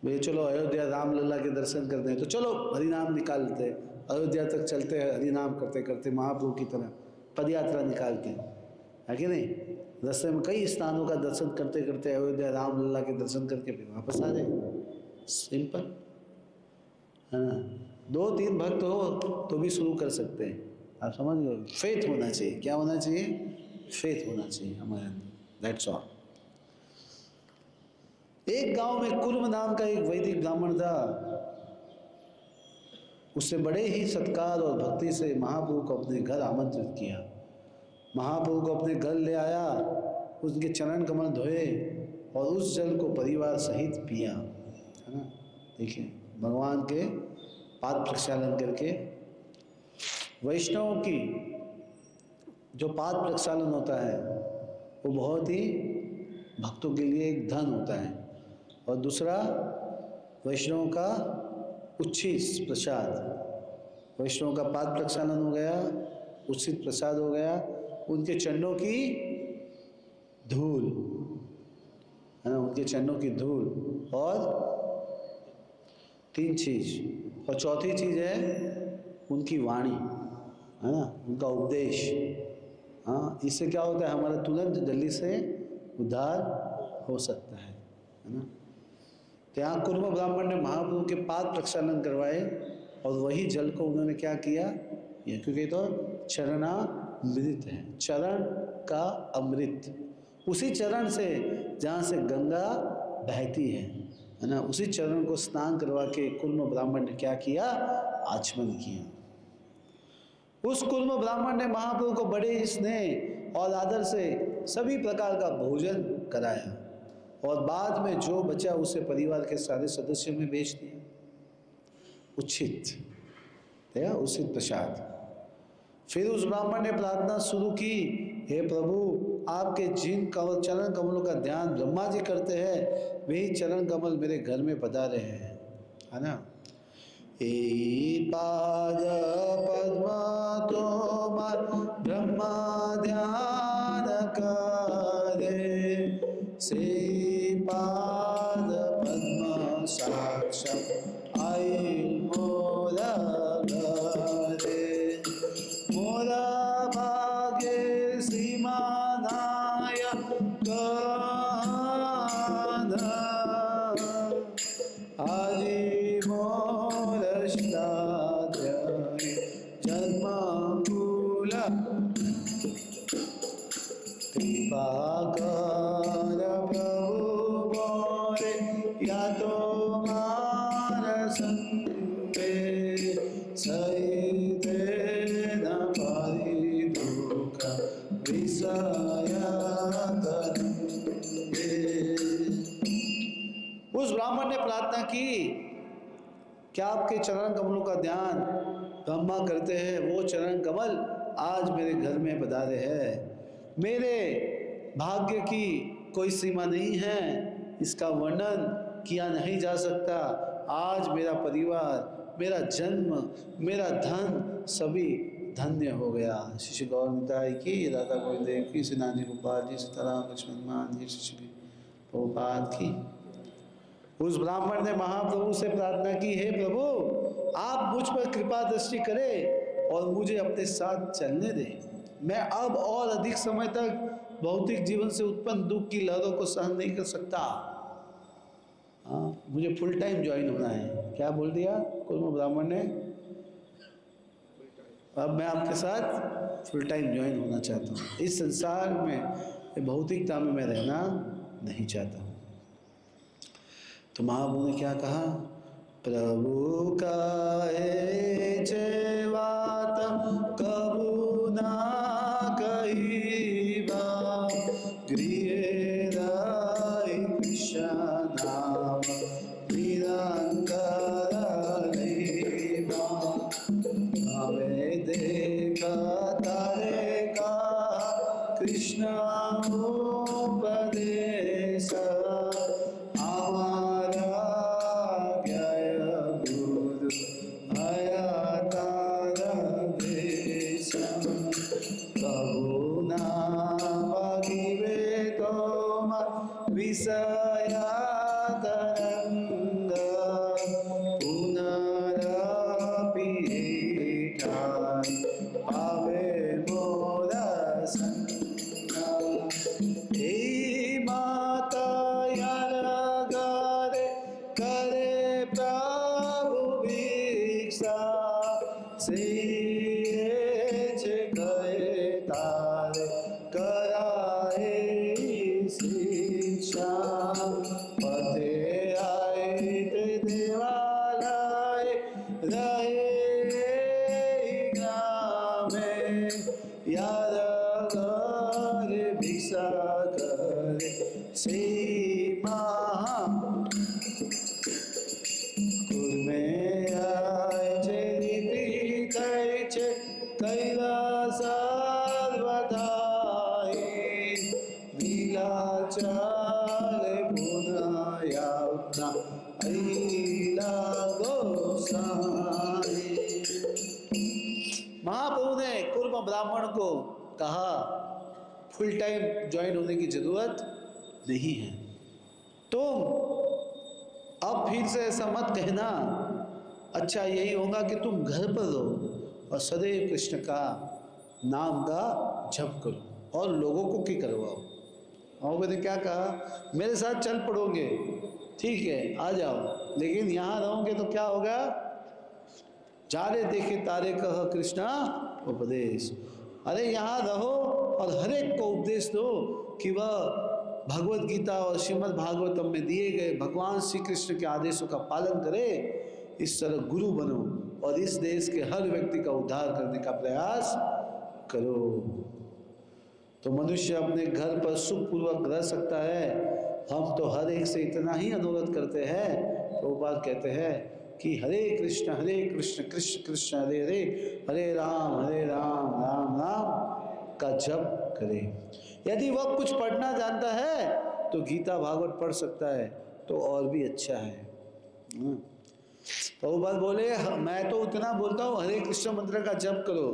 Speaker 1: भाई, चलो अयोध्या रामलला के दर्शन करते हैं तो चलो हरिनाम निकालते हैं, अयोध्या तक चलते हैं, हरिनाम करते करते महाप्रभु की तरह पद यात्रा निकालते हैं, है कि नहीं। रास्ते में कई स्थानों का दर्शन करते करते अयोध्या रामलला के दर्शन करके फिर वापस आ जाए, सिंपल है ना। 2-3 भक्त हो तो भी शुरू कर सकते हैं, आप समझ लो। फेथ होना चाहिए, क्या होना चाहिए, फेथ होना चाहिए हमारे अंदर, दैट्स ऑल। एक गांव में कुर्म नाम का एक वैदिक ब्राह्मण था। उसने बड़े ही सत्कार और भक्ति से महाप्रभु को अपने घर आमंत्रित किया। महाप्रभु को अपने घर ले आया, उसके चरण कमल धोए और उस जल को परिवार सहित पिया, है ना। देखिए, भगवान के पाद प्रक्षालन करके, वैष्णव की जो पाद प्रक्षालन होता है वो बहुत ही भक्तों के लिए एक धन होता है। और दूसरा, वैष्णव का उच्छिष्ट प्रसाद, वैष्णव का पाद प्रक्षालन हो गया, उच्छिष्ट प्रसाद हो गया, उनके चरणों की धूल, है ना, उनके चरणों की धूल, और 3 चीज, और चौथी चीज है उनकी वाणी, है ना, उनका उपदेश। हाँ, इससे क्या होता है, हमारा तुरंत जल्दी से उद्धार हो सकता है ना। तो यहाँ कुर्म ब्राह्मण ने महाप्रभु के पाद प्रक्षालन करवाए और वही जल को उन्होंने क्या किया, ये क्योंकि तो चरणामृत है, चरण का अमृत, उसी चरण से जहाँ से गंगा बहती है ना, उसी चरण को स्नान करवा के कुर्म ब्राह्मण ने क्या किया, आचमन किया। उस कुर्म ब्राह्मण ने महाप्रभु को बड़े स्नेह और आदर से सभी प्रकार का भोजन कराया और बाद में जो बचा उसे परिवार के सारे सदस्यों में बेच दिया, उचित प्रसाद। फिर उस ब्राह्मण ने प्रार्थना शुरू की, हे प्रभु, आपके जिन चरण कमलों का ध्यान ब्रह्मा जी करते हैं, वही चरण कमल मेरे घर में पधारे हैं, है ना। ए पाद पद्म तोमार ब्रह्मा ध्यान करे, से पाद पद्म साक्षात आई मोरा घरे, मोरा भाग्य सीमा नायक आजी मोर जन्मकूला कृपा कर प्रभु मोरे, या तो मार संगे सहिते न पारी दुख विषय करेंगे। उस ब्राह्मण ने प्रार्थना की, क्या आपके चरण कमलों का ध्यान ब्रह्मा करते हैं, वो चरण कमल आज मेरे घर में पधारे हैं। मेरे भाग्य की कोई सीमा नहीं है, इसका वर्णन किया नहीं जा सकता। आज मेरा परिवार, मेरा जन्म, मेरा धन सभी धन्य हो गया। श्री गौर निताई की, राधा गोविंद की, श्री नानी गोपाल जी, सीताराम लक्ष्मण मान जी, श्री प्रभुपाद की। उस ब्राह्मण ने महाप्रभु से प्रार्थना की, हे प्रभु, आप मुझ पर कृपा दृष्टि करें और मुझे अपने साथ चलने दें। मैं अब और अधिक समय तक भौतिक जीवन से उत्पन्न दुख की लहरों को सहन नहीं कर सकता। हाँ, मुझे फुल टाइम ज्वाइन होना है। क्या बोल दिया कुर्म ब्राह्मण ने, अब मैं आपके साथ फुल टाइम ज्वाइन होना चाहता हूँ। इस संसार में, भौतिकता में मैं रहना नहीं चाहता हूँ। तो महाप्रभु ने क्या कहा, प्रभु का बात कबू ना कहीबा, गृह राई कृष्ण नाम निरंकार लेबा, हमें देखा तारे का कृष्ण उपदेश, विषया तरंग पुनरपि पावे मोरा संग, हे माता यार करे प्रभु भिक्षा, से गए तारे कराए शिक्षा, पते लीला गोसाई। महाप्रभु ने कुर्म ब्राह्मण को कहा फुल टाइम ज्वाइन होने की जरूरत नहीं है, तुम अब फिर से ऐसा मत कहना, अच्छा यही होगा कि तुम घर पर रहो और सदैव कृष्ण का नाम का जप करो और लोगों को की करवाओ। और मैंने क्या कहा, मेरे साथ चल पड़ोगे ठीक है आ जाओ, लेकिन यहाँ रहोगे तो क्या होगा, जारे देखे तारे कह कृष्णा उपदेश। अरे यहाँ रहो और हर एक को उपदेश दो कि वह भगवत गीता और श्रीमद् भागवतम में दिए गए भगवान श्री कृष्ण के आदेशों का पालन करे। इस तरह गुरु बनो और इस देश के हर व्यक्ति का उद्धार करने का प्रयास करो। तो मनुष्य अपने घर पर सुखपूर्वक रह सकता है। हम तो हर एक से इतना ही अनुरोध करते हैं, तो बात कहते हैं कि हरे कृष्ण कृष्ण कृष्ण हरे हरे, हरे राम राम राम का जप करे। यदि वह कुछ पढ़ना जानता है तो गीता भागवत पढ़ सकता है, तो और भी अच्छा है। तो वो बात बोले मैं तो उतना बोलता हूँ हरे कृष्ण मंत्र का जप करो,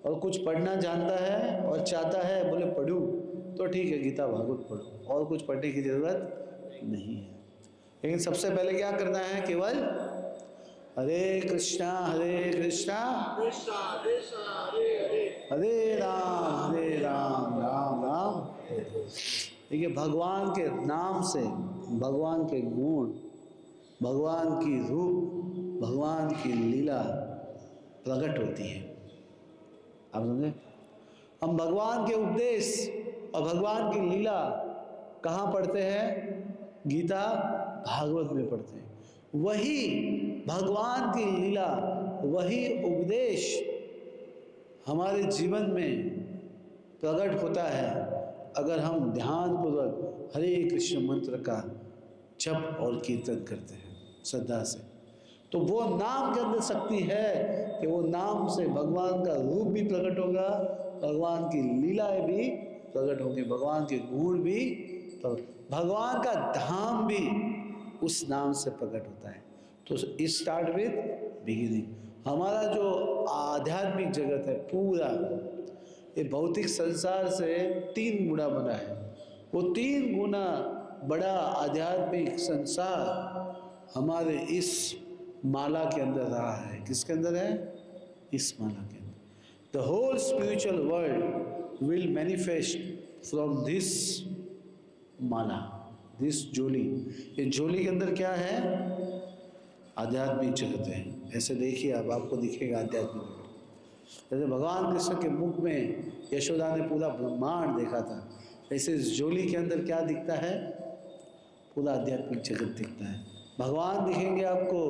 Speaker 1: और कुछ पढ़ना जानता है और चाहता है बोले पढ़ूँ तो ठीक है गीता भागवत पढ़ो, और कुछ पढ़ने की जरूरत नहीं है। लेकिन सबसे पहले क्या करना है, केवल हरे कृष्णा हरे राम राम राम। देखिए भगवान के नाम से भगवान के गुण, भगवान की रूप, भगवान की लीला प्रकट होती है। आप समझे, हम भगवान के उपदेश और भगवान की लीला कहाँ पढ़ते हैं, गीता भागवत में पढ़ते हैं। वही भगवान की लीला, वही उपदेश हमारे जीवन में प्रकट होता है अगर हम ध्यानपूर्वक हरे कृष्ण मंत्र का जप और कीर्तन करते हैं श्रद्धा से। तो वो नाम के अंदर शक्ति है कि वो नाम से भगवान का रूप भी प्रकट होगा, भगवान की लीलाएं भी प्रकट होंगी, भगवान के गुण भी, भगवान का धाम भी उस नाम से प्रकट होता है। तो स्टार्ट विद बिगिनिंग। हमारा जो आध्यात्मिक जगत है पूरा, ये भौतिक संसार से 3 गुना बना है। वो 3 गुना बड़ा आध्यात्मिक संसार हमारे इस माला के अंदर रहा है। किसके अंदर है, इस माला के अंदर। The whole spiritual world will manifest from this माला, दिस झोली। ये झोली के अंदर क्या है, आध्यात्मिक जगत है। ऐसे देखिए आप, आपको दिखेगा आध्यात्मिक जगत। जैसे भगवान कृष्ण के मुख में यशोदा ने पूरा ब्रह्मांड देखा था, ऐसे इस झोली के अंदर क्या दिखता है, पूरा आध्यात्मिक जगत दिखता है। भगवान दिखेंगे आपको,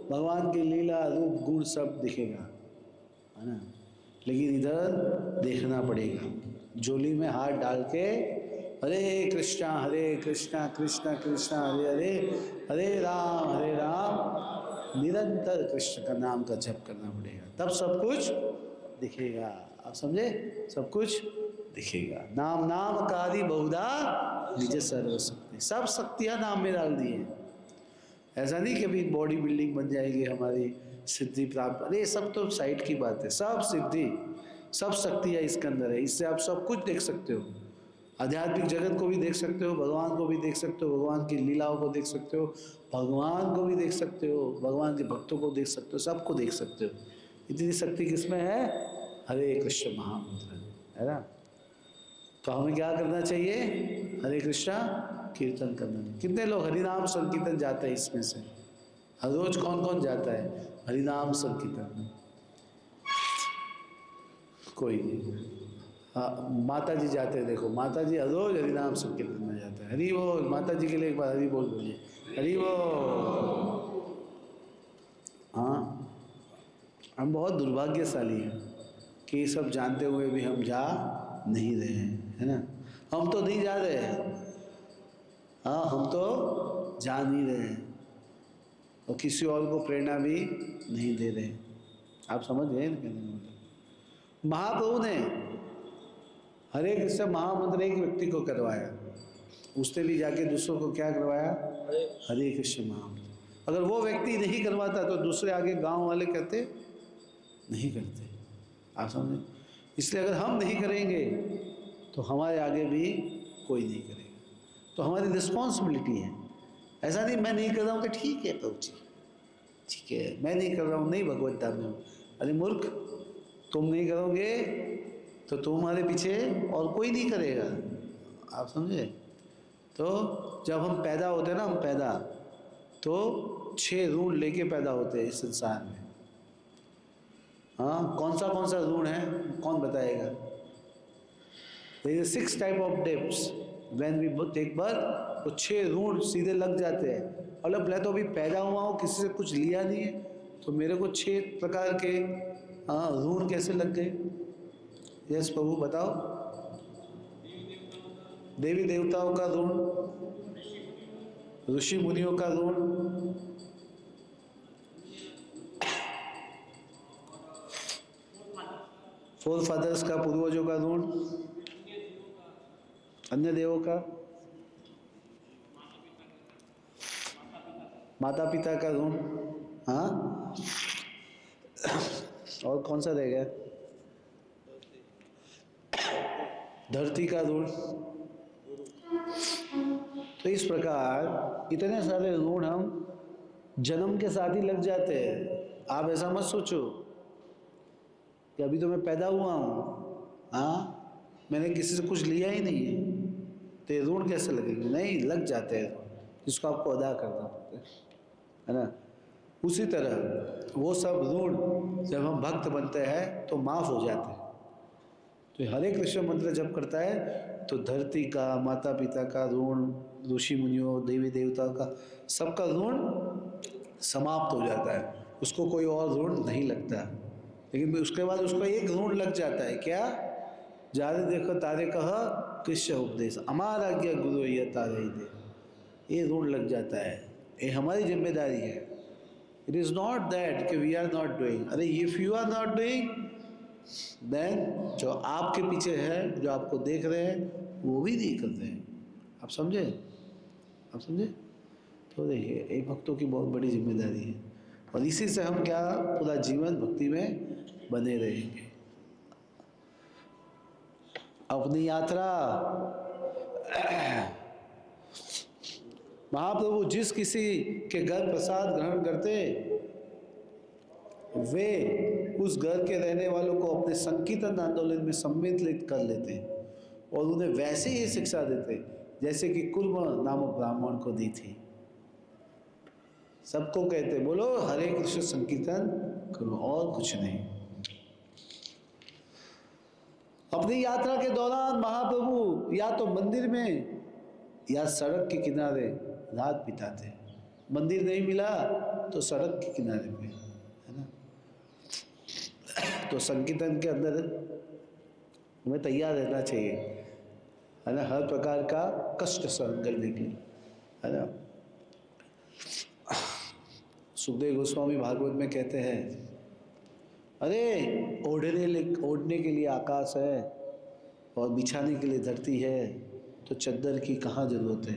Speaker 1: भगवान की लीला रूप गुण सब दिखेगा, है ना। लेकिन इधर देखना पड़ेगा, झोली में हाथ डाल के हरे कृष्णा कृष्ण कृष्ण हरे हरे, हरे राम निरंतर कृष्ण का नाम का जप करना पड़ेगा, तब सब कुछ दिखेगा। आप समझे, सब कुछ दिखेगा। नाम नाम कारी बहुधा निज सर्व शक्ति, सब शक्तियाँ नाम में डाल दी है। ऐसा नहीं कि अभी बॉडी बिल्डिंग बन जाएगी हमारी, सिद्धि प्राप्त, अरे सब तो साइड की बात है। सब सिद्धि, सब शक्तियाँ इसके अंदर है। इससे आप सब कुछ देख सकते हो, आध्यात्मिक जगत को भी देख सकते हो, भगवान को भी देख सकते हो, भगवान की लीलाओं को देख सकते हो, भगवान को भी देख सकते हो, भगवान के भक्तों को देख सकते हो, सबको देख सकते हो। इतनी शक्ति किसमें है, हरे कृष्ण महामंत्र, है ना। तो हमें क्या करना चाहिए, हरे कृष्णा कीर्तन करना। कितने लोग हरिनाम संकीर्तन जाते हैं इसमें से, हर रोज कौन कौन जाता है हरिनाम संकीर्तन में, कोई नहीं। हाँ, माता जी जाते हैं, देखो माता जी हर रोज हरिनाम संकीर्तन में जाते हैं। हरि बोल, माता जी के लिए एक बार हरि बोल बोलिए, हरि बोल। हाँ, हम बहुत दुर्भाग्यशाली हैं कि ये सब जानते हुए भी हम जा नहीं रहे हैं, है ना। हम तो नहीं जा रहे हैं, हाँ हम तो जा नहीं रहे हैं, और किसी और को प्रेरणा भी नहीं दे रहे। आप समझ गए ना। महाप्रभु ने हरे कृष्ण महामंत्र एक व्यक्ति को करवाया, उसने भी जाके दूसरों को क्या करवाया? हरे कृष्ण महामंत्र। अगर वो व्यक्ति नहीं करवाता तो दूसरे आगे गांव वाले कहते नहीं करते। आप समझे? इसलिए अगर हम नहीं करेंगे तो हमारे आगे भी कोई नहीं करेगा। तो हमारी रिस्पॉन्सिबिलिटी है। ऐसा नहीं मैं नहीं कर रहा हूँ तो ठीक है प्रभु जी, ठीक है मैं नहीं कर रहा हूँ, नहीं भगवत धाम में। अरे मूर्ख, तुम नहीं करोगे तो तुम्हारे पीछे और कोई नहीं करेगा। आप समझे? तो जब हम पैदा होते हैं ना, हम पैदा तो 6 ऋण लेके पैदा होते हैं इस संसार में। हाँ, कौन सा ऋण है, कौन बताएगा? There is 6 type of debts when we take birth। तो 6 ऋण सीधे लग जाते हैं। और पहले तो अभी पैदा हुआ हूँ, किसी से कुछ लिया नहीं है, तो मेरे को 6 प्रकार के ऋण कैसे लग गए? यस प्रभु बताओ। देवी देवताओं का ऋण, ऋषि मुनियों का ऋण, फोर फादर्स का, पूर्वजों का ऋण, अन्य देवों का, माता पिता का ऋण। हाँ, और कौन सा रह गया? धरती का ऋण। तो इस प्रकार इतने सारे ऋण हम जन्म के साथ ही लग जाते हैं। आप ऐसा मत सोचो कि अभी तो मैं पैदा हुआ हूँ, हाँ मैंने किसी से कुछ लिया ही नहीं है तो ये ऋण कैसे लगेंगे? नहीं, लग जाते हैं, जिसको आपको अदा करना पड़ता है ना। उसी तरह वो सब ऋण जब हम भक्त बनते हैं तो माफ़ हो जाते हैं। तो हरे कृष्ण मंत्र जब करता है तो धरती का, माता पिता का ऋण, ऋषि मुनियों, देवी देवताओं का, सबका ऋण समाप्त हो जाता है। उसको कोई और ऋण नहीं लगता। लेकिन उसके बाद उसको एक ऋण लग जाता है, क्या? जारे देखो तारे कह कृष्ण उपदेश, अमार आज्ञा गुरु ये तारे ही दे। ये ऋण लग जाता है, ये हमारी जिम्मेदारी है। इट इज़ नॉट दैट कि वी आर नॉट डूइंग। अरे if you are not doing then जो आपके पीछे है, जो आपको देख रहे हैं, वो भी नहीं करते हैं। आप समझे? आप समझे? तो देखिए, एक भक्तों की बहुत बड़ी जिम्मेदारी है और इसी से हम क्या पूरा जीवन भक्ति में बने रहेंगे। अपनी यात्रा महाप्रभु जिस किसी के घर प्रसाद ग्रहण करते वे उस घर के रहने वालों को अपने संकीर्तन आंदोलन में सम्मिलित कर लेते और उन्हें वैसे ही शिक्षा देते जैसे कि कुर्म नामक ब्राह्मण को दी थी। सबको कहते बोलो हरे कृष्ण संकीर्तन करो और कुछ नहीं। अपनी यात्रा के दौरान महाप्रभु या तो मंदिर में या सड़क के किनारे रात बिताते। मंदिर नहीं मिला तो सड़क के किनारे पे, है ना। तो संकीर्तन के अंदर हमें तैयार रहना चाहिए, है ना, हर प्रकार का कष्ट सहन करने के लिए, है ना। सुखदेव गोस्वामी भागवत में कहते हैं, अरे ओढ़ने के लिए आकाश है और बिछाने के लिए धरती है, तो चद्दर की कहाँ जरूरत है,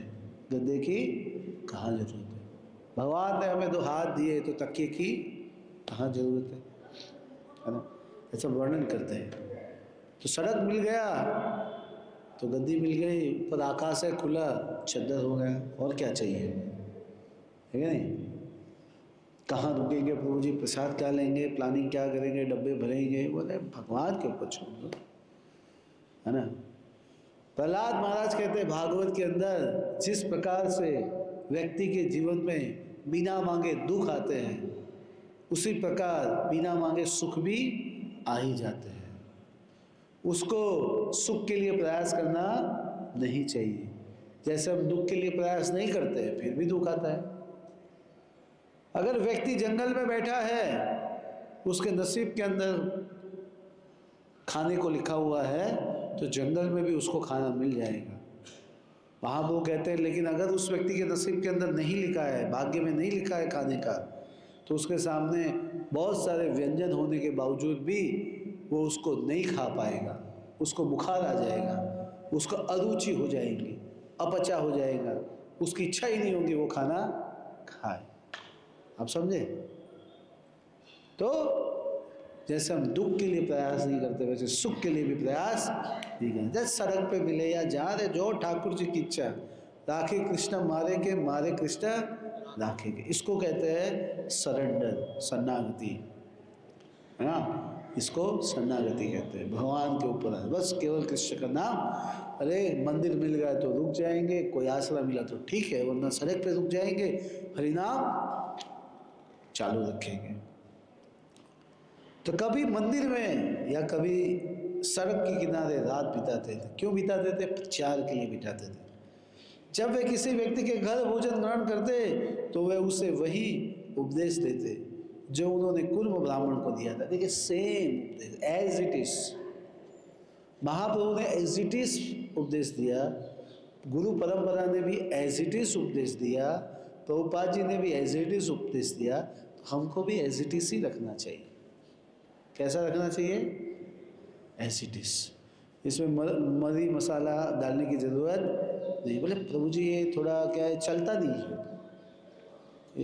Speaker 1: गद्दे की कहाँ जरूरत है। भगवान ने हमें 2 हाथ दिए तो तकिए की कहाँ जरूरत है ना। ऐसा वर्णन करते हैं। तो सड़क मिल गया तो गद्दी मिल गई, ऊपर आकाश है खुला, चद्दर हो गया, और क्या चाहिए, है कि नहीं। कहाँ रुकेंगे प्रभु जी, प्रसाद क्या लेंगे, प्लानिंग क्या करेंगे, डब्बे भरेंगे, बोले भगवान के ऊपर छोड़ दो, है ना। प्रहलाद महाराज कहते हैं भागवत के अंदर, जिस प्रकार से व्यक्ति के जीवन में बिना मांगे दुख आते हैं, उसी प्रकार बिना मांगे सुख भी आ ही जाते हैं। उसको सुख के लिए प्रयास करना नहीं चाहिए। जैसे हम दुख के लिए प्रयास नहीं करते फिर भी दुख आता है। अगर व्यक्ति जंगल में बैठा है, उसके नसीब के अंदर खाने को लिखा हुआ है, तो जंगल में भी उसको खाना मिल जाएगा। वहाँ वो कहते हैं, लेकिन अगर उस व्यक्ति के नसीब के अंदर नहीं लिखा है, भाग्य में नहीं लिखा है खाने का, तो उसके सामने बहुत सारे व्यंजन होने के बावजूद भी वो उसको नहीं खा पाएगा, उसको बुखार आ जाएगा, उसको अरुचि हो जाएगी, अपचा हो जाएगा, उसकी इच्छा ही नहीं होगी वो खाना खाए। आप समझे? तो जैसे हम दुख के लिए प्रयास नहीं करते वैसे सुख के लिए भी प्रयास नहीं करते। जैसे सड़क पे मिले या जहाँ दे जो ठाकुर जी की इच्छा, राखे कृष्ण मारे के मारे कृष्ण राखे के, इसको कहते हैं सरेंडर, शरणागति, है ना? इसको शरणागति कहते हैं। भगवान के ऊपर है, बस केवल कृष्ण का नाम। अरे मंदिर मिल गया तो रुक जाएंगे, कोई आसरा मिला तो ठीक है, वरना सड़क पे रुक जाएंगे, हरिनाम चालू रखेंगे। तो कभी मंदिर में या कभी सड़क के किनारे रात बिताते थे। क्यों बिताते थे? प्रचार के लिए बिताते थे। जब वे किसी व्यक्ति के घर भोजन ग्रहण करते तो वे उसे वही उपदेश देते जो उन्होंने कुर्म ब्राह्मण को दिया था। देखिए सेम उपदेश, एज इट इज। महाप्रभु ने एज इट इज उपदेश दिया, गुरु परंपरा ने भी एज इट इज उपदेश दिया, प्रभुपाद जी ने भी एज इट इज उपदेश दिया, तो हमको भी एज इट इज ही रखना चाहिए। कैसा रखना चाहिए? As it is. इसमें मरी मसाला डालने की ज़रूरत नहीं। बोले प्रभु जी ये थोड़ा क्या है, चलता नहीं है।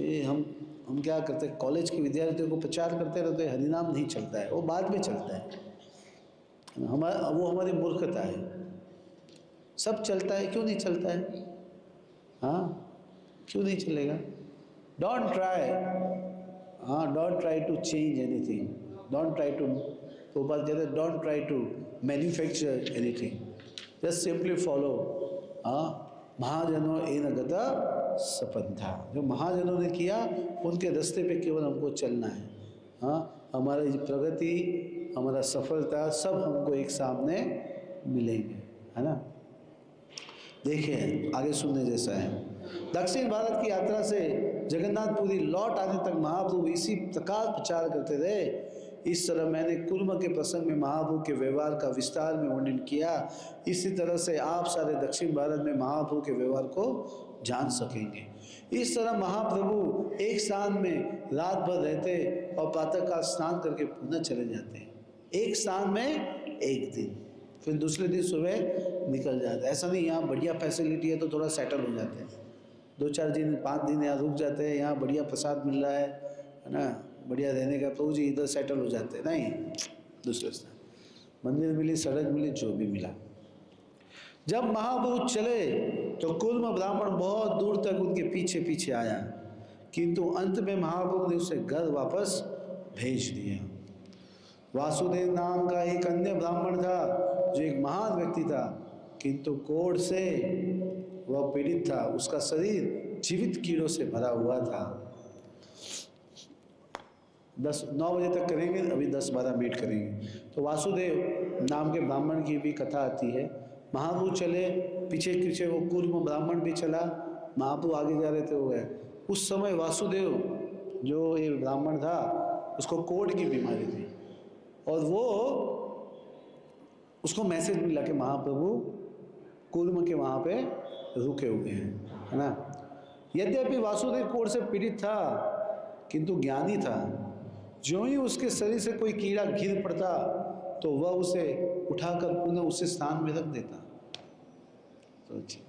Speaker 1: ये हम क्या करते हैं, कॉलेज के विद्यार्थियों को प्रचार करते रहते हैं, हरिनाम नहीं चलता है, वो बाद में चलता है। वो हमारी मूर्खता है। सब चलता है, क्यों नहीं चलता है? हाँ, क्यों नहीं चलेगा? डोंट ट्राई, हाँ, don't try to change anything, don't try to, Prabhupada कहते हैं don't try to manufacture anything, just simply follow. हाँ, महाजनों एन गता सपंथा, जो महाजनों ने किया उनके रास्ते पे केवल हमको चलना है। हाँ, हमारी प्रगति, हमारा सफलता सब हमको एक सामने मिलेंगे, है ना? देखिए आगे सुनने जैसा है। दक्षिण भारत की यात्रा से जगन्नाथपुरी लौट आने तक महाप्रभु इसी प्रकार प्रचार करते रहे। इस तरह मैंने कुर्म के प्रसंग में महाप्रभु के व्यवहार का विस्तार में वर्णन किया। इसी तरह से आप सारे दक्षिण भारत में महाप्रभु के व्यवहार को जान सकेंगे। इस तरह महाप्रभु एक स्थान में रात भर रहते और प्रातःकाल स्नान करके पुनः चले जाते हैं। एक स्थान में एक दिन, फिर दूसरे दिन सुबह निकल जाते हैं। ऐसा नहीं यहाँ बढ़िया फैसिलिटी है तो थोड़ा सेटल हो जाते हैं, 2-4 दिन 5 दिन यहाँ रुक जाते हैं, यहाँ बढ़िया प्रसाद मिल रहा है ना, बढ़िया रहने का, प्रभु जी इधर सेटल हो जाते हैं। नहीं, दूसरे स्थान मंदिर मिली, सड़क मिली, जो भी मिला। जब महाप्रभु चले तो कुर्म ब्राह्मण बहुत दूर तक उनके पीछे पीछे आया, किंतु अंत में महाप्रभु ने उसे घर वापस भेज दिया। वासुदेव नाम का एक अन्य ब्राह्मण था जो एक महान व्यक्ति था, किंतु कोढ़ से वह पीड़ित था। उसका शरीर जीवित कीड़ों से भरा हुआ था। 9 बजे तक करेंगे, अभी 10-12 मिनट करेंगे। तो वासुदेव नाम के ब्राह्मण की भी कथा आती है। महाप्रभु चले, पीछे पीछे वो कुर्म ब्राह्मण भी चला, महाप्रभु आगे जा रहे थे, हो गए। उस समय वासुदेव जो ये ब्राह्मण था उसको कोढ़ की बीमारी थी, और वो उसको मैसेज मिला कि महाप्रभु कुर्म के वहाँ पे रुके हुए हैं, है ना। यद्यपि वासुदेव कोढ़ से पीड़ित था किंतु ज्ञानी था। जो ही उसके शरीर से कोई कीड़ा गिर पड़ता तो वह उसे उठाकर पुनः उसी स्थान में रख देता। सोचिए,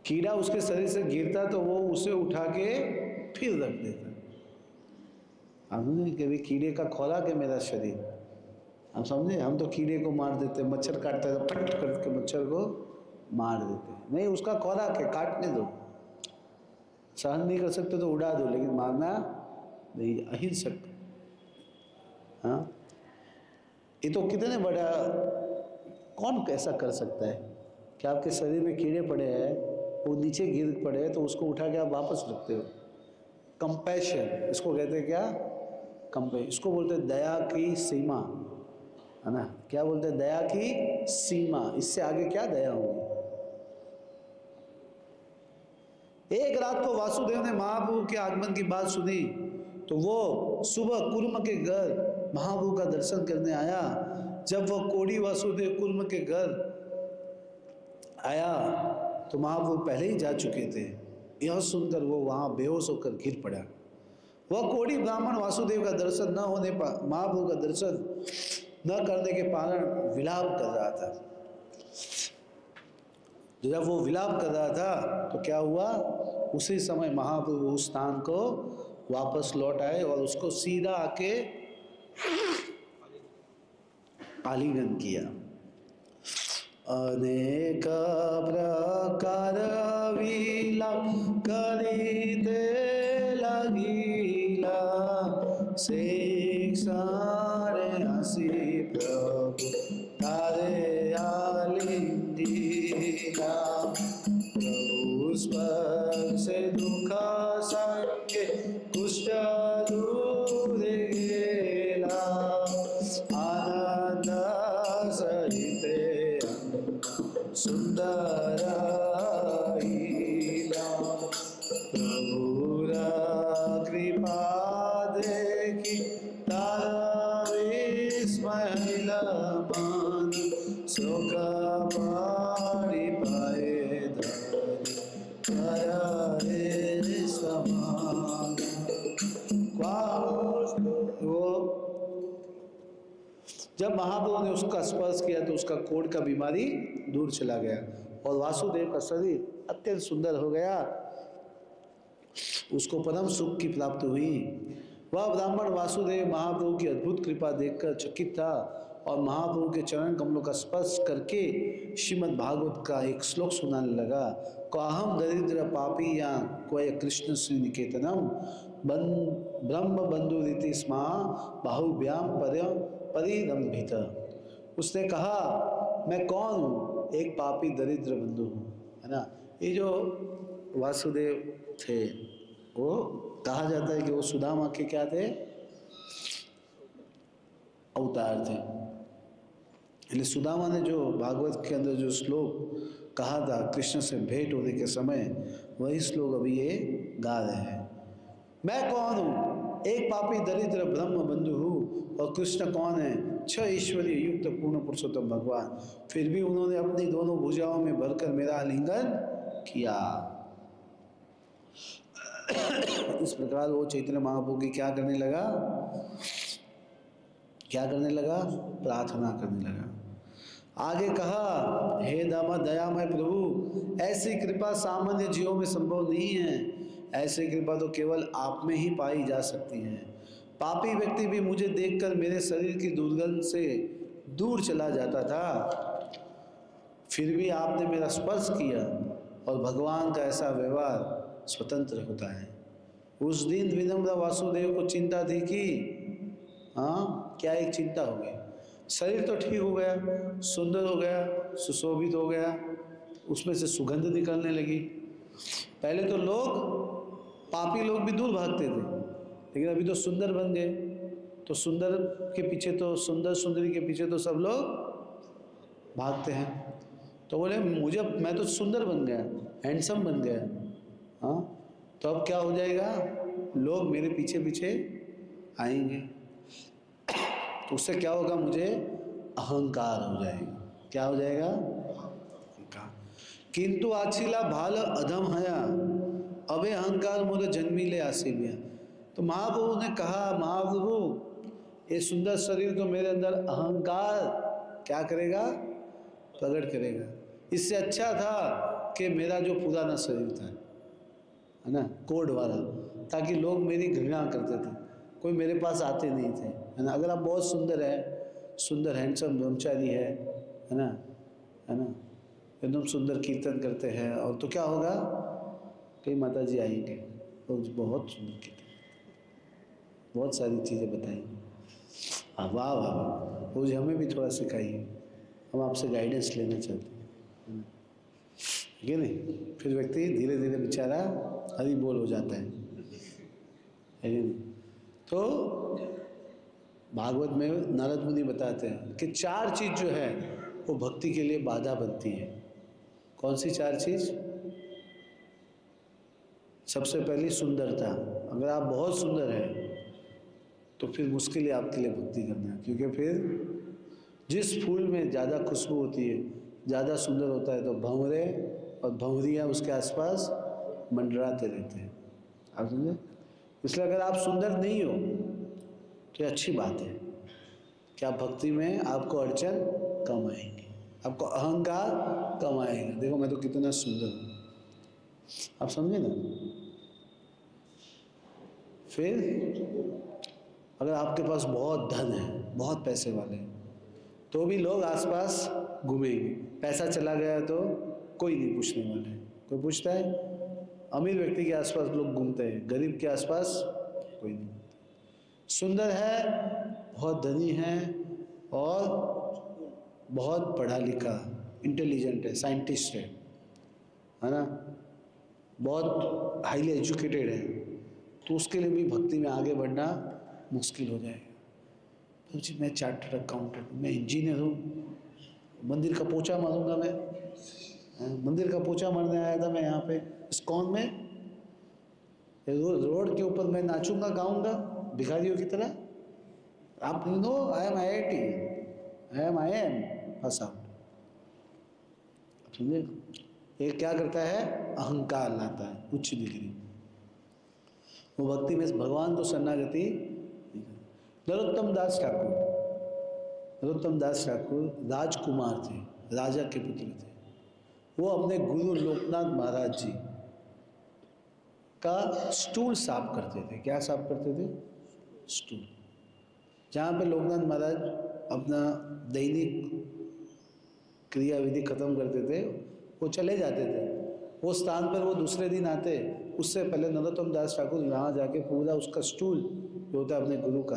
Speaker 1: कीड़ा उसके शरीर से गिरता तो वो उसे उठा के फिर रख देता। हमने कभी कीड़े का खोला के मेरा शरीर, हम समझे, हम तो कीड़े को मार देते, मच्छर काटता है तो फट करके मच्छर को मार देते। नहीं, उसका खोला के काटने दो, सहन नहीं कर सकते तो उड़ा दो, लेकिन मारना नहीं, अहिंसक। हाँ, ये तो कितने बड़ा, कौन कैसा कर सकता है कि आपके शरीर में कीड़े पड़े हैं, वो नीचे गिर पड़े तो उसको उठा के आप वापस रखते हो। कंपैशन इसको कहते हैं, क्या कंपैशन, इसको बोलते हैं दया की सीमा, है ना। क्या बोलते हैं? दया की सीमा, इससे आगे क्या दया होगी। एक रात को वासुदेव ने महाप्रभु के आगमन की बात सुनी तो वो सुबह कुर्म के घर महाप्रभु का दर्शन करने आया। जब वह कोढ़ी वासुदेव कुर्म के घर आया तो महाप्रभु पहले ही जा चुके थे। यह सुनकर वो वहां बेहोश होकर गिर पड़ा। वह कोढ़ी ब्राह्मण वासुदेव का दर्शन न होने पर, महाप्रभु का दर्शन न करने के कारण विलाप कर रहा था। जब वो विलाप कर रहा था तो क्या हुआ, उसी समय महाप्रभु उस स्थान को वापस लौट आए और उसको सीधा आके आलिंगन किया। अनेक प्रकार विलाप करीते लगिला, शिक्षारे हसी प्रभु तारे आलिंगिला। प्रभु स्पर्श दुख संगे कुष्ठ दूर गेला, आनंद सहिते सुंदर प्रभुरा कृपा देखी तारा विस्मय मान, शोक पारी पाए धरे समान। जब महाप्रभु ने उसका स्पर्श किया तो उसका कोढ़ का बीमारी दूर चला गया और वासुदेव का शरीर अत्यंत सुंदर हो गया, उसको परम सुख की प्राप्ति हुई। वह ब्राह्मण वासुदेव महाप्रभु की अद्भुत कृपा देखकर चकित था और महाप्रभु के चरण कमलों का स्पर्श करके श्रीमद् भागवत का एक श्लोक सुनाने लगा। क्वाहम दरिद्र पापी या क्वय कृष्ण श्री निकेतनम ब्रह्म बंधु रीति स्मा बाहुव्याम परिरंभित। उसने कहा मैं कौन हूँ, एक पापी दरिद्र बंधु हूँ, है ना। ये जो वासुदेव थे वो कहा जाता है कि वो सुदामा के क्या थे, अवतार थे। इसलिए सुदामा ने जो भागवत के अंदर जो श्लोक कहा था कृष्ण से भेंट होने के समय, वही श्लोक अभी ये गा रहे हैं। मैं कौन हूँ, एक पापी दरिद्र ब्रह्म बंधु हूँ, और कृष्ण कौन है, 6 ईश्वरीय युक्त पूर्ण पुरुषोत्तम भगवान। फिर भी उन्होंने अपनी दोनों भुजाओं में भरकर मेरा आलिंगन किया। इस प्रकार वो चैतन्य महाप्रभु की क्या करने लगा, प्रार्थना करने लगा। आगे कहा, हे दयामय प्रभु, ऐसी कृपा सामान्य जीवों में संभव नहीं है, ऐसी कृपा तो केवल आप में ही पाई जा सकती है। पापी व्यक्ति भी मुझे देखकर मेरे शरीर की दुर्गंध से दूर चला जाता था, फिर भी आपने मेरा स्पर्श किया, और भगवान का ऐसा व्यवहार स्वतंत्र होता है। उस दिन विनम्र वासुदेव को चिंता थी कि क्या एक चिंता हो गई, शरीर तो ठीक हो गया, सुंदर हो गया, सुशोभित हो गया, उसमें से सुगंध निकलने लगी। पहले तो लोग, पापी लोग भी दूर भागते थे, लेकिन अभी तो सुंदर बन गए, तो सुंदर के पीछे तो, सुंदर सुंदरी के पीछे तो सब लोग भागते हैं। तो बोले मैं तो सुंदर बन गया, हैंडसम बन गया, तो अब क्या हो जाएगा, लोग मेरे पीछे पीछे आएंगे, तो उससे क्या होगा, मुझे अहंकार हो जाएगा। क्या हो जाएगा, अहंकार। किंतु आछिला भाल अधम हया, अबे अहंकार मोरे जन्मीले आसीबिया। तो महाप्रभु ने कहा, महाप्रभु ये सुंदर शरीर तो मेरे अंदर अहंकार क्या करेगा, प्रकट करेगा। इससे अच्छा था कि मेरा जो पुराना शरीर था, है ना, कोढ़ वाला, ताकि लोग मेरी घृणा करते थे, कोई मेरे पास आते नहीं थे, है ना। अगर आप बहुत सुंदर है, सुंदर हैंडसम ब्रह्मचारी है ना, एकदम सुंदर कीर्तन करते हैं, और तो क्या होगा, कई माता जी आएंगे, तो बहुत सुंदर कीर्तन, बहुत सारी चीज़ें बताएंगे। वाह वाह, वो हमें भी थोड़ा सिखाइए, हम आपसे गाइडेंस लेना चाहते हैं, ठीक नहीं। फिर व्यक्ति धीरे धीरे बेचारा हरि बोल हो जाता है नहीं। तो भागवत में नारद मुनि बताते हैं कि 4 चीज जो है वो भक्ति के लिए बाधा बनती है। कौन सी 4 चीज? सबसे पहली सुंदरता। अगर आप बहुत सुंदर हैं तो फिर मुश्किल है आपके लिए भक्ति करना, क्योंकि फिर जिस फूल में ज़्यादा खुशबू होती है, ज़्यादा सुंदर होता है, तो भंवरे और भंवरियाँ उसके आसपास मंडराते रहते हैं। आप समझे? इसलिए अगर आप सुंदर नहीं हो तो ये अच्छी बात है कि आप भक्ति में आपको अड़चन कम आएंगी। आपको अहंकार कम आएगा। देखो मैं तो कितना सुंदर हूँ, आप समझे ना। फिर अगर आपके पास बहुत धन है, बहुत पैसे वाले हैं, तो भी लोग आसपास घूमेंगे। पैसा चला गया तो कोई नहीं पूछने वाला है। कोई पूछता है? अमीर व्यक्ति के आसपास लोग घूमते हैं, गरीब के आसपास कोई नहीं। सुंदर है, बहुत धनी है और बहुत पढ़ा लिखा, इंटेलिजेंट है, साइंटिस्ट है ना, बहुत हाईली एजुकेटेड है, तो उसके लिए भी भक्ति में आगे बढ़ना मुश्किल हो जाएगा। तो जी मैं चार्टर्ड अकाउंटेंट हूँ, मैं इंजीनियर हूँ, मंदिर का पोछा मारूंगा मैं, मंदिर का पोछा मारने आया था मैं यहाँ पे इस्कॉन में, रोड के ऊपर मैं नाचूंगा गाऊंगा भिखारियों की तरह। आप no I am first out. समझे? ये क्या करता है? अहंकार लाता है, उच्च डिग्री। वो भक्ति में भगवान को शरणागति। नरोत्तम दास ठाकुर राजकुमार थे, राजा के पुत्र थे। वो अपने गुरु लोकनाथ महाराज जी का स्टूल साफ करते थे। क्या साफ करते थे? स्टूल। जहाँ पे लोकनाथ महाराज अपना दैनिक क्रियाविधि खत्म करते थे, वो चले जाते थे, वो स्थान पर वो दूसरे दिन आते, उससे पहले नरोत्तम दास ठाकुर यहाँ जाके पूरा उसका स्टूल जो होता है अपने गुरु का,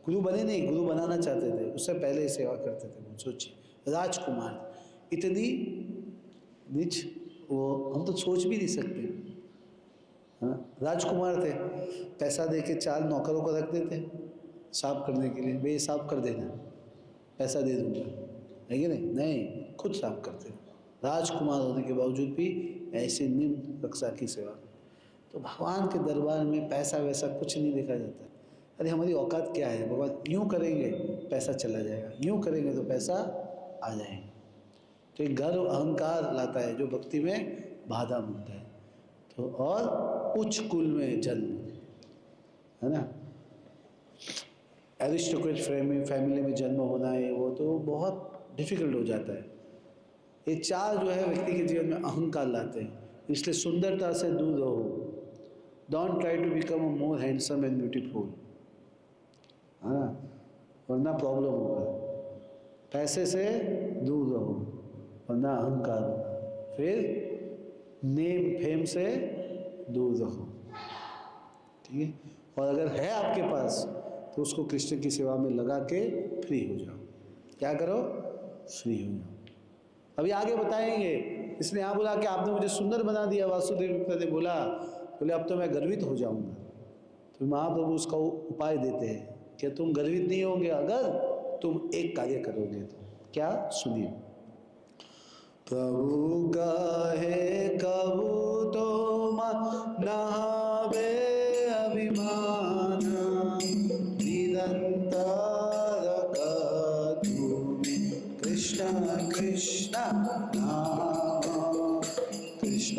Speaker 1: गुरु बने नहीं, गुरु बनाना चाहते थे, उससे पहले ही सेवा करते थे। वो सोचिए, राजकुमार, इतनी नीच वो हम तो सोच भी नहीं सकते। हाँ, राजकुमार थे, पैसा दे के 4 नौकरों को रख देते साफ करने के लिए, वे साफ कर देना, पैसा दे दूंगा, है कि नहीं? नहीं, खुद साफ करते। राजकुमार होने के बावजूद भी ऐसे निम्न कक्षा की सेवा। तो भगवान के दरबार में पैसा वैसा कुछ नहीं देखा जाता। अरे हमारी औकात क्या है? भगवान यूँ करेंगे पैसा चला जाएगा, यूँ करेंगे तो पैसा आ जाएगा। तो एक गर्व अहंकार लाता है जो भक्ति में बाधा बनता है। तो और उच्च कुल में जन्म, है ना, एरिस्टोक्रेट फैमिली में जन्म होना है, वो तो बहुत डिफिकल्ट हो जाता है। ये 4 जो है व्यक्ति के जीवन में अहंकार लाते हैं। इसलिए सुंदरता से दूर रहो। Don't try to become a more handsome and beautiful, है ना, वरना प्रॉब्लम होगा। पैसे से दूर रहो वरना अहंकार होगा। फिर नेम फेम से दूर रहो, ठीक है। और अगर है आपके पास तो उसको कृष्ण की सेवा में लगा के फ्री हो जाओ। क्या करो? फ्री हो जाओ। अभी आगे बताएंगे। इसने यहाँ बोला कि आपने मुझे सुंदर बना दिया, वासुदेव ने बोला, बोले अब तो मैं गर्वित हो जाऊंगा। तो महाप्रभु उसका उपाय देते हैं कि तुम गर्वित नहीं होंगे अगर तुम एक कार्य करोगे तो। क्या? सुनिए। प्रभु कहे कबू तो नहावे अभिमान, निरंतर कृष्ण कृष्ण नाम, कृष्ण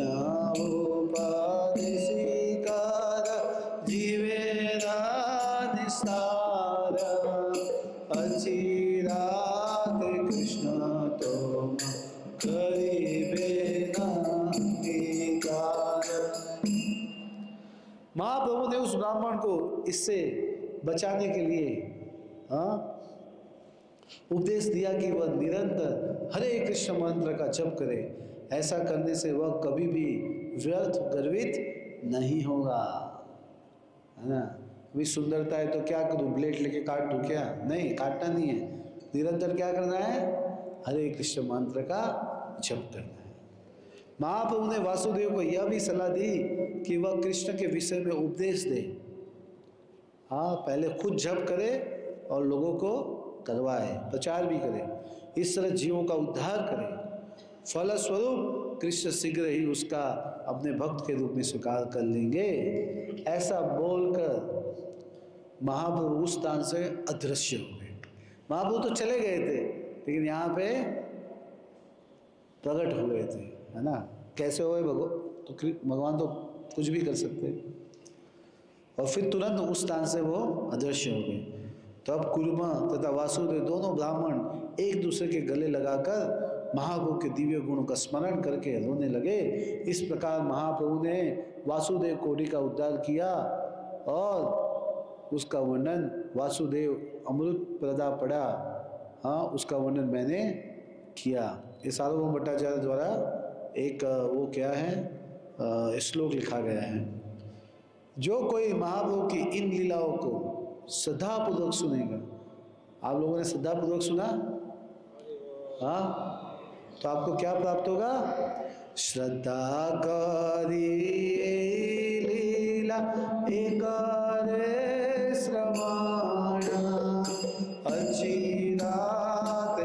Speaker 1: उपाधि स्वीकार, जीवेरा निस्तार, अचिरात कृष्ण तो करीबे नाकार। महाप्रभु ने उस ब्राह्मण को इससे बचाने के लिए उपदेश दिया कि वह निरंतर हरे कृष्ण मंत्र का जप करे। ऐसा करने से वह कभी भी व्यर्थ गर्वित नहीं होगा, है ना। अभी सुंदरता है तो क्या करूं, ब्लेड लेके काट दूं क्या? नहीं, काटना नहीं है। निरंतर क्या करना है? हरे कृष्ण मंत्र का जप करना है। महाप्रभु ने वासुदेव को यह भी सलाह दी कि वह कृष्ण के विषय में उपदेश दे। हाँ, पहले खुद जप करे और लोगों को करवाए, प्रचार भी करे, इस तरह जीवों का उद्धार करे। फलस्वरूप कृष्ण शीघ्र ही उसका अपने भक्त के रूप में स्वीकार कर लेंगे। ऐसा बोलकर महाप्रभु उस स्थान से अदृश्य हो गए। महाप्रभु तो चले गए थे लेकिन यहाँ पे प्रकट हो गए थे, है ना। कैसे हुए? भगवान तो कुछ भी कर सकते हैं। और फिर तुरंत उस स्थान से वो अदृश्य हो गए। तो अब कुरुमा तथा वासुदेव दोनों ब्राह्मण एक दूसरे के गले लगाकर महाप्रभु के दिव्य गुणों का स्मरण करके रोने लगे। इस प्रकार महाप्रभु ने वासुदेव कोटि का उद्धार किया और उसका वर्णन वासुदेव अमृत प्रदा पड़ा, हाँ उसका वर्णन मैंने किया। ये सार्वभौम भट्टाचार्य द्वारा एक वो क्या है श्लोक लिखा गया है। जो कोई महाप्रभु की इन लीलाओं को श्रद्धापूर्वक सुनेगा, आप लोगों ने श्रद्धापूर्वक सुना, हाँ, तो आपको क्या प्राप्त होगा? श्रद्धा करी लीला एक श्रवण अचिरात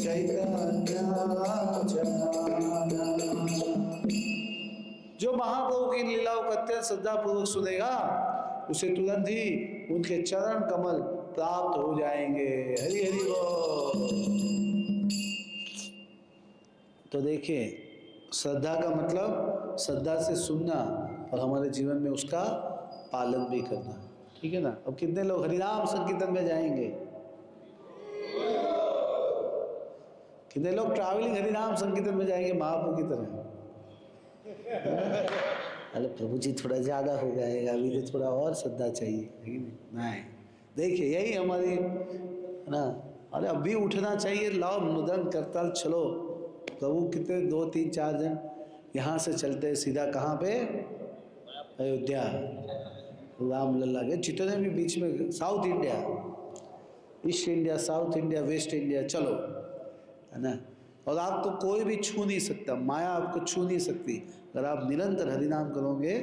Speaker 1: चैतन्य। जो महाप्रभु की लीलाओं का अत्यंत श्रद्धापूर्वक सुनेगा उसे तुरंत ही उनके चरण कमल प्राप्त हो जाएंगे। हरि हरि बोल। तो देखिए, श्रद्धा का मतलब श्रद्धा से सुनना और हमारे जीवन में उसका पालन भी करना, ठीक है ना। अब कितने लोग हरिनाम संकीर्तन में जाएंगे? कितने लोग ट्रैवलिंग हरिनाम संकीर्तन में जाएंगे महाप्रभु की तरह? अरे प्रभु जी थोड़ा ज़्यादा हो जाएगा, अभी तो थोड़ा और श्रद्धा चाहिए, नहीं। देखिए यही हमारी ना, अरे अभी उठना चाहिए, लाओ मृदंग करताल चलो। प्रभु कितने 2 3 4 जन यहाँ से चलते सीधा कहाँ पे? अयोध्या, रामलला के जितने भी बीच में south India, east India, south India, waste India, चलो, है ना। और आपको कोई भी छू नहीं सकता, माया आपको छू नहीं सकती। अगर आप निरंतर हरिनाम करोगे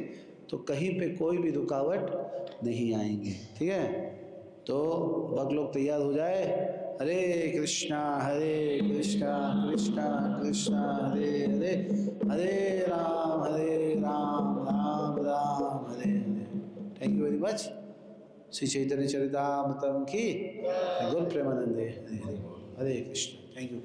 Speaker 1: तो कहीं पे कोई भी रुकावट नहीं आएंगे, ठीक है। तो भक्त लोग तैयार हो जाए। Hare Krishna Krishna Krishna Hare Hare, Hare Ram Ram Ram Hare Hare. Thank you very much. Shri Chaitanya Charitamritam की गुरु प्रेमानंदे। हरे कृष्ण। Thank you.